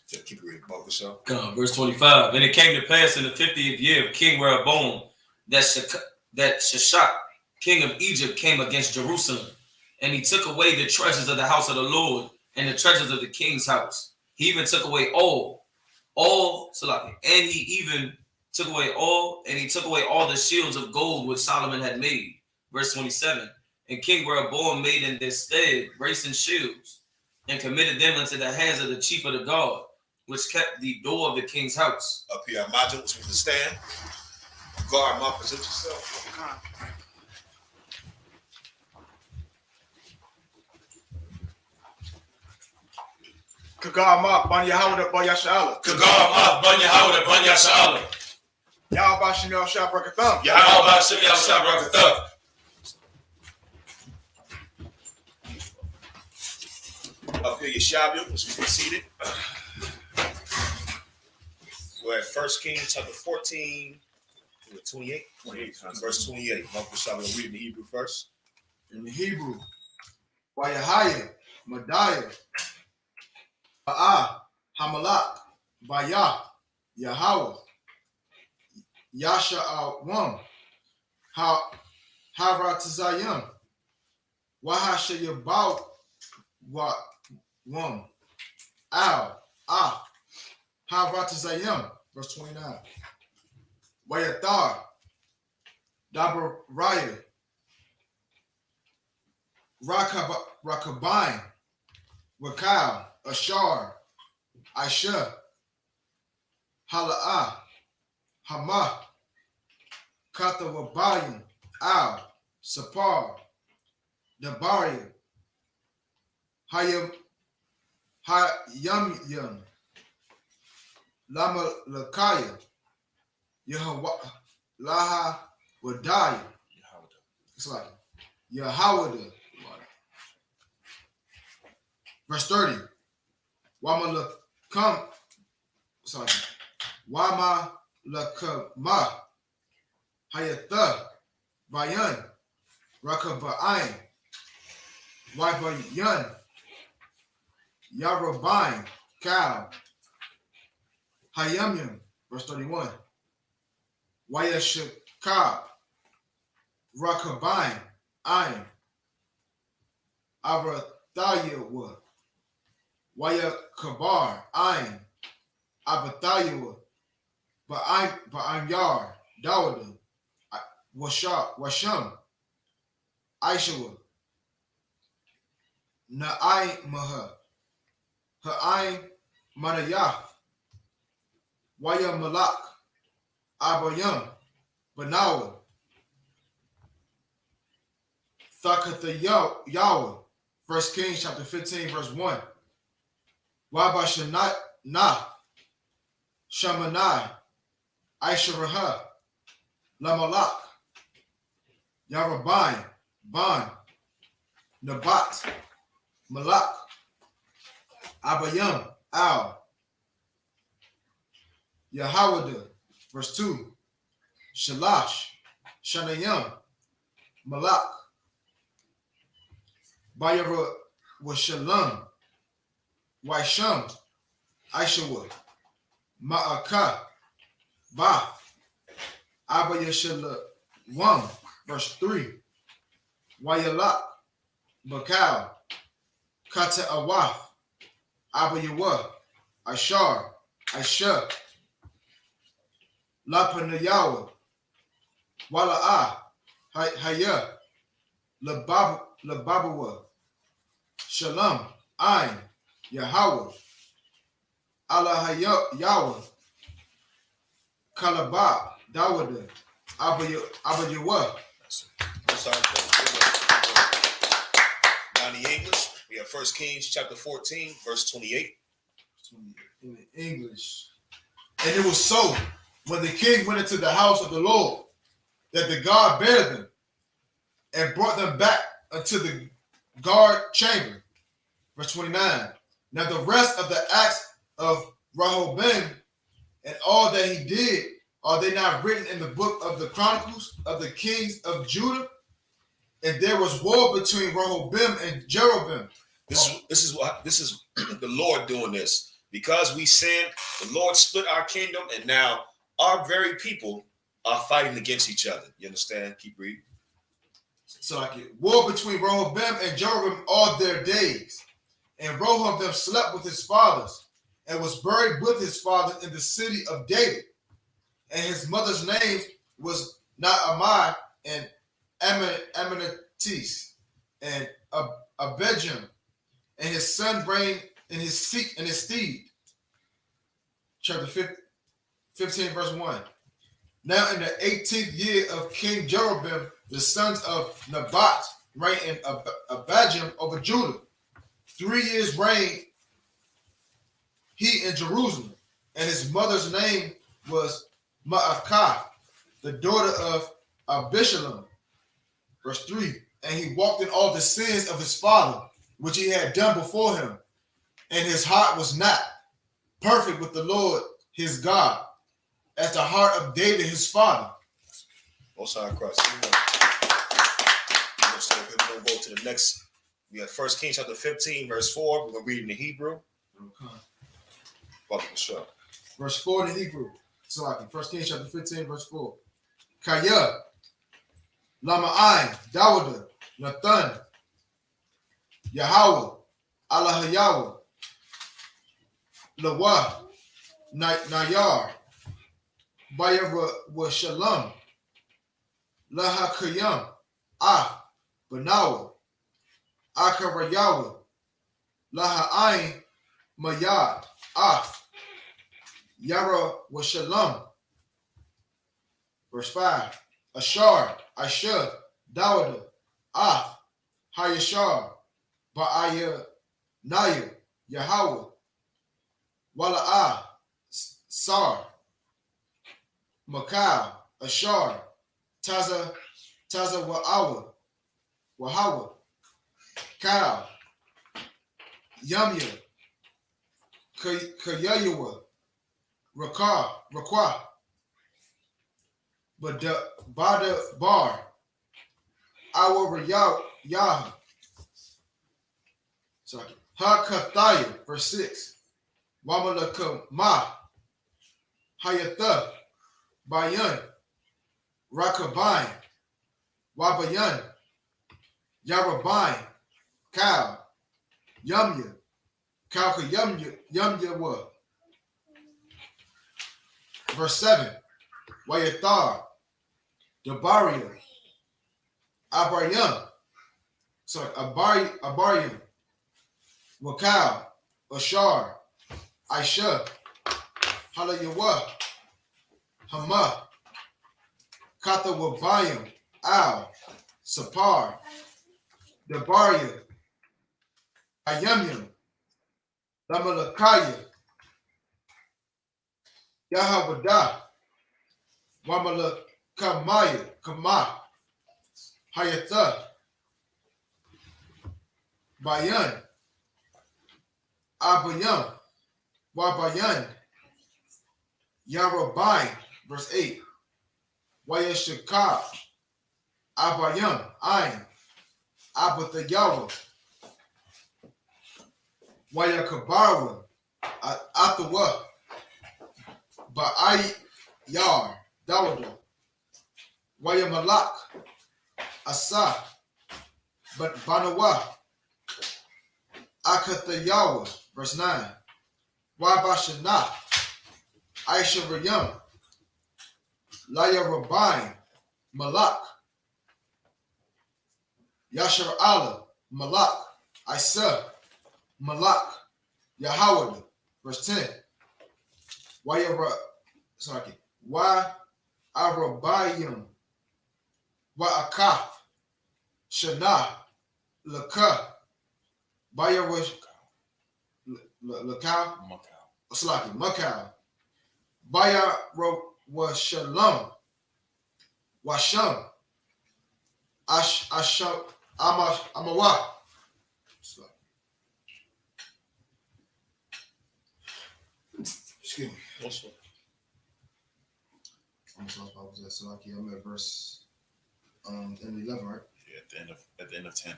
So keep reading about the show. Verse 25. And it came to pass in the 50th year of King Rehoboam that Shishak, king of Egypt, came against Jerusalem, and he took away the treasures of the house of the Lord and the treasures of the king's house. He even took away all, and he took away all the shields of gold which Solomon had made. Verse 27. And King Rehoboam made in their stead racing shields, and committed them into the hands of the chief of the guard, which kept the door of the king's house. Up here, Imagine which was the stand. Guard, present yourself. Kagar Ban Yahawah Ban Yashala. Kagar Ban Yahawah Ban Yashala. Yahweh Shem Yahweh Thumb. Yahweh Shem Yahweh Thumb. Up here, Yeshabu, as we be seated. We're at 1 Kings chapter 14, 28. Verse 28. I'm reading the Hebrew first. In the Hebrew, Wayahaya, Madiah, Ba'ah, Hamalak, Bayah, Yahweh, Yasha'awam, Haratazayim. Wahashayabal Wam. Al. Ah. Haratazayim. Verse 29. Wayathar. Dabaraya. Rakabain. Wakal. Ashar. Aisha. Hala'ah. Hama. Katawabayim. Al. Sapar. Dabaria. Hayam. Hayam. Lama Lakaya. Yahweh. Laha Wadaya. It's like Yahweh. Verse 30. Wama Lakam. Sorry. Wama Lakama. Hayatha. Bayan. Rakabain. Waibayan. Yarabain. Cow. Hayamim. Verse 31. Wayashaka. Rakabain. Ayin. Arathayawa. Wayakabar. Ayin. Abathayawa. Ba'am Yar. Dawada. Washam. Aishawa. Na'ai Maha. Ha'ain Manayah. Waya Malak. Abayam. Banawa. Thakatha Yahweh. 1 Kings chapter 15, verse 1. Wabashanat Na. Shamanai. Aisharaha. Lamalak. Yarabai. Ban. Nabat. Malak. Abayam. Al. Yahawada. Verse 2. Shalash. Shanayam. Malak. Bayara was Shalom. Waisham. Aishawa. Ma'aka. Ba. Abayashala 1. Verse 3. Wayalak. Bakal. Kata Awaf. Abayawa. Ashar. Aisha. Lapanayawa. Wala'a. Haya. Lababawa. Shalom. Ain. Yahweh. Allah Yahweh. Kalaba. Dawada. Abayawa. Now in the English, we have 1 Kings chapter 14, verse 28. In the English. And it was so, when the king went into the house of the Lord, that the God bare them and brought them back unto the guard chamber. Verse 29. Now the rest of the acts of Rehoboam and all that he did, are they not written in the book of the Chronicles of the kings of Judah? And there was war between Rehoboam and Jeroboam. This is the Lord doing this. Because we sinned, the Lord split our kingdom, and now our very people are fighting against each other. You understand? Keep reading. So like war between Rehoboam and Jeroboam all their days. And Rehoboam slept with his fathers and was buried with his father in the city of David. And his mother's name was Naamah and Amminatis and Abijam. And his son reigned in his steed. Chapter 15, verse 1. Now in the 18th year of King Jeroboam, the sons of Nabat reigned in Abijam over Judah. 3 years reigned he in Jerusalem, and his mother's name was Ma'akah, the daughter of Abishalom. Verse 3. And he walked in all the sins of his father, which he had done before him, and his heart was not perfect with the Lord his God, as the heart of David his father. Most High Christ. We're going to go to the next. We have 1 Kings chapter 15, verse 4. We're going to read in the Hebrew. Okay. Verse 4 in the Hebrew. So like in 1 Kings chapter 15, verse 4. Kaya. Lama'ain, Dawada, Nathan, Yahweh, Alahayawa, Lawa, Nayar, Bayara was Shalom, Lahakayam, Banawa, Akarayawa, Laha'ain, Mayad, Yara was Shalom. Verse 5. Ashar, I.S.U.P.K, Dawada, Hayashar, Ba'aya, Naya, Yahweh, Wala'ah, Sar, Makal, Ashar, Taza Wahawa, Kal, Yamya, Kayayawa, Rakwa, Bada Bar, Awa Yah, sorry, Hakathaya, verse 6, Wamalaka Ma, Hayatha, Bayan, Rakabain, Wabayan, Yarabain, Kal, Yamya, Kalka Yamya wa. Verse 7, Wayathar, Dabaria, Abaryam, Abaryam, Wakal, Ashar, I.S.U.P.K, Halayawa, Hama, Kathawabayam, Al, Sapar, Dabaria, Ayamyam, Lamalakaya, Yahawadah, Wamalakamaya, Kama, Hayatha, Bayan, Abayam, Wabayan, Yarabai, verse 8, Wayashaka, Abayam, Ain, Abathayawa, Wayakabawa, Athawa, Ba'ayar, Dawada, Wayamalak, Asa, but Banawa, Akathayawa, verse 9, Wabashana, Aisharayam, Layarabain, Malak, Yashar Allah, Malak, I.S.U.P.K, Malak, Yahweh, verse 10, Arabayim, Wa'akaf, Shana, Laka, Bayawash, Lakal, Slaki, Makal, Baya was Shalom, Washam, Asham, Amawa. Excuse me. I'm at verse in 11, right? Yeah, at the end of 10.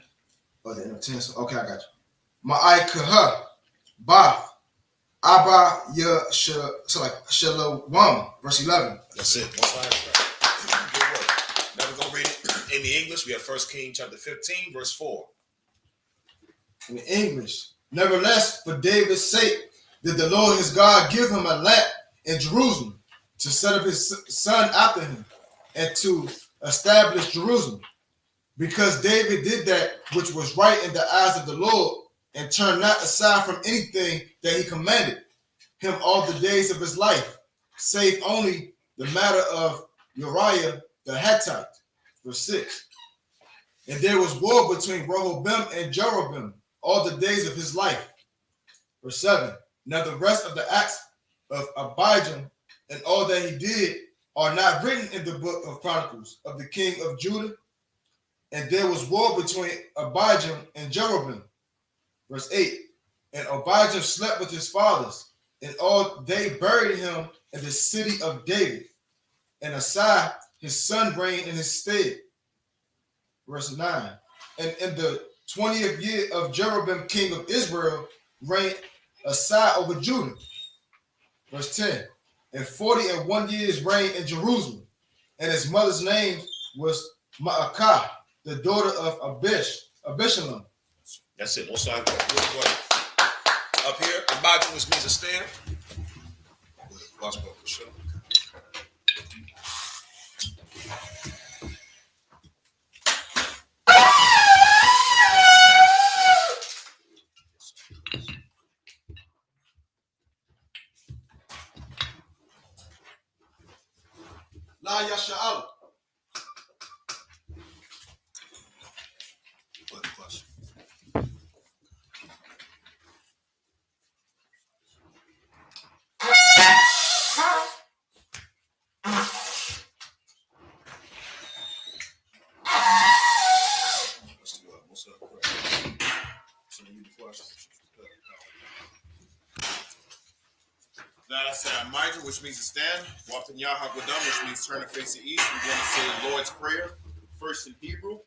Oh, the end of 10. So, okay, I got you. Ma'aikaha, Bath, Abba Shalom, verse 11. That's it. That's right. Good work. Now we're gonna read it in the English. We have 1 Kings chapter 15, verse 4. In the English, nevertheless, for David's sake, did the Lord his God give him a lamp in Jerusalem to set up his son after him and to establish Jerusalem, because David did that which was right in the eyes of the Lord and turned not aside from anything that he commanded him all the days of his life, save only the matter of Uriah the Hittite. Verse 6. And there was war between Rehoboam and Jeroboam all the days of his life. Verse 7. Now the rest of the acts of Abijah and all that he did are not written in the book of Chronicles of the king of Judah. And there was war between Abijah and Jeroboam. Verse 8. And Abijah slept with his fathers, and all they buried him in the city of David. And Asa, his son, reigned in his stead. Verse 9. And in the 20th year of Jeroboam, king of Israel, reigned Asa over Judah. Verse 10. And 41 years reigned in Jerusalem, and his mother's name was Ma'akah, the daughter of Abishalom. That's it. Also, up here, imagine which means to stand. Watch my for sure. La Yasha'al. What question? What's up? So you the question. Now I said Amijah, which means to stand. Waftan Yahagwadam, which means turn and face the east. We're going to say the Lord's Prayer, first in Hebrew.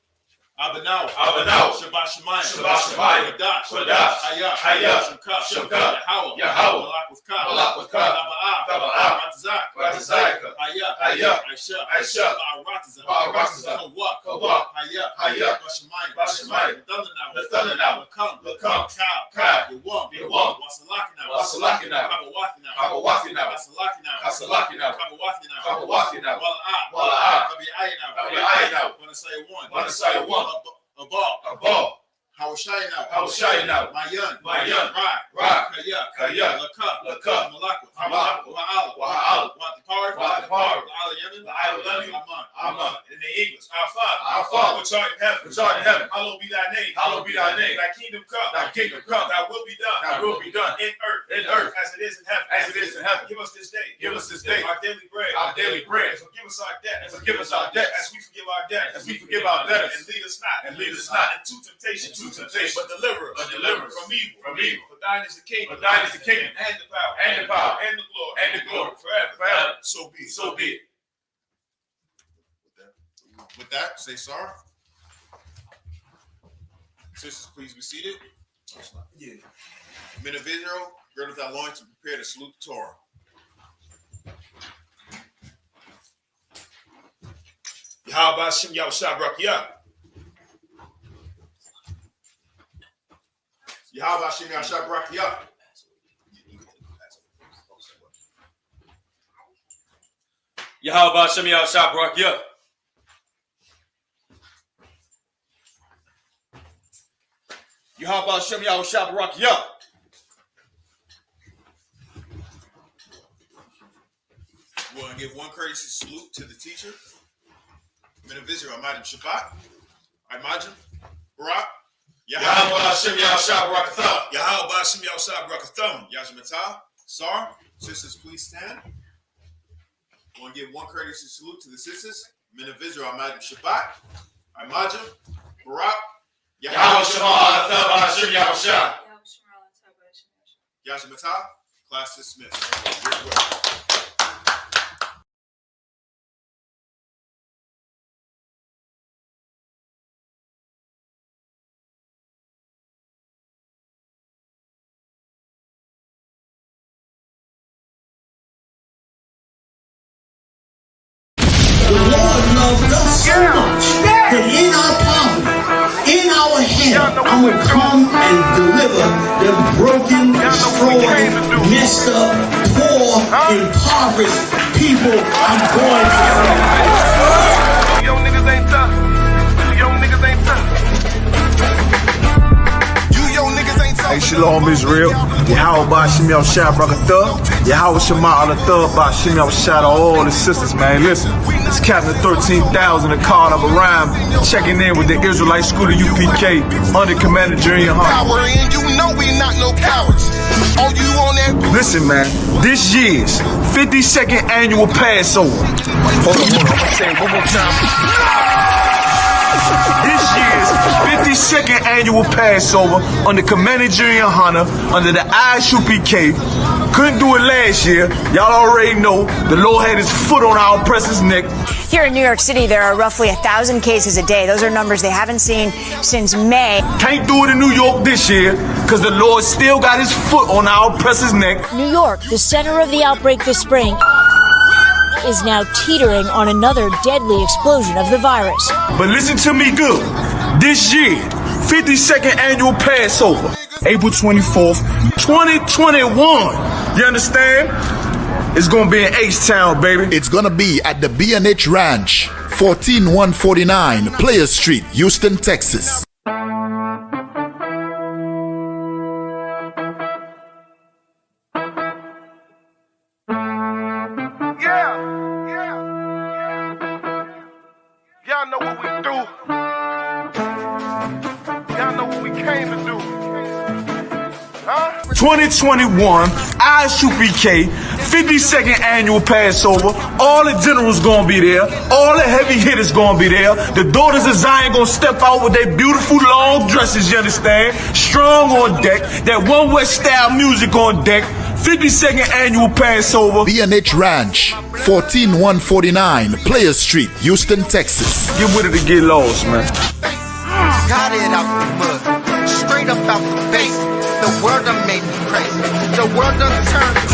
Abanaw, Shabbat Shemayim, Wadash, Hayah, Shemka, Yahweh, Malak with Ka, Taba'ah, Ratazak, Hayah, Aisha, Ba'aratazah, Kawak, Hayah, Bashamayim, Thundernaw, Lakam, Cow, Yawam, Wasalakina, Kasalakina, Kabawathina, Wala'ah, Kabi'ayina, Wanasaya 1, Abal, Hawashayina, Mayan, Ra, Kaya, Laka, Malakwa, Wa'ala, Watapar, La'ala Yemen, Aman. In the English, our Father, which art in heaven, hallowed be thy name. Thy kingdom come, thy will be done, in earth, as it is in heaven. Give us this day, our daily bread, and forgive us our debts, as we forgive our debtors, and lead us not into temptation, but deliver us from evil. For thine is the kingdom, and the power, and the glory, forever. So be it. With that, say sorry. Sisters, please be seated. Yeah. Men of Israel, gird up thy loins to prepare to salute the Torah. Yahweh Hashem Yahushua Brakiyah. Yahweh Hashem Yahushua Brakiyah. Yahweh Hashem Yahushua Brakiyah. Yahweh Hashem Yahushua Brakiyah. We want to give one courtesy salute to the teacher. Men of Israel, Imajim Shabbat, Imajim, Barak, Yahweh Hashem Yahushua Barakatham, Yahweh Hashem Yahushua Barakatham, Yajmatah, Sar. Sisters, please stand. We want to give one courtesy salute to the sisters. Men of Israel, Imajim Shabbat, Imajim, Barak, Yahweh Hashem Yahushua, Yajmatah. Class dismissed. The Lord loved us so much that in our poverty, in our hand, I'm going to come and deliver the broken, destroyed, messed up, poor, impoverished people. I'm going to save. Young niggas ain't tough. Young niggas ain't tough. You young niggas ain't tough. Hey, Shalom Israel. Yahweh Ba'ashim Yahushua Brakatah. Yahweh Shema Alatah Ba'ashim Yahushua to all the sisters, man. Listen, it's Captain 13,000, the card of a rhyme, checking in with the Israelite school of UPK under Commander Jeroboam. Power, and you know we not no cowards. Oh, you on that? Listen, man, this year's 52nd annual Passover. Hold on, I'm gonna say it one more time. This year's 52nd annual Passover under Commander YAHANNA under the I.S.U.P.K. Couldn't do it last year. Y'all already know the Lord had his foot on our oppressor's neck. Here in New York City, there are roughly 1,000 cases a day. Those are numbers they haven't seen since May. Can't do it in New York this year because the Lord still got his foot on our oppressor's neck. New York, the center of the outbreak this spring. is now teetering on another deadly explosion of the virus. But listen to me good. This year, 52nd annual Passover, April 24th, 2021. You understand? It's gonna be in H-Town, baby. It's gonna be at the B&H Ranch, 14149 Players Street, Houston, Texas. Y'all know what we do. Y'all know what we came to do. 2021 I.S.U.P.K 52nd annual Passover. All the generals gonna be there. All the heavy hitters gonna be there. The daughters of Zion gonna step out with their beautiful long dresses, you understand? Strong on deck. That One West style music on deck. 52nd annual Passover. B&H Ranch, 14149 Players Street, Houston, Texas. Get with it to get lost, man. Got it out the mud, straight up out the base. The world done made me crazy. The world done turned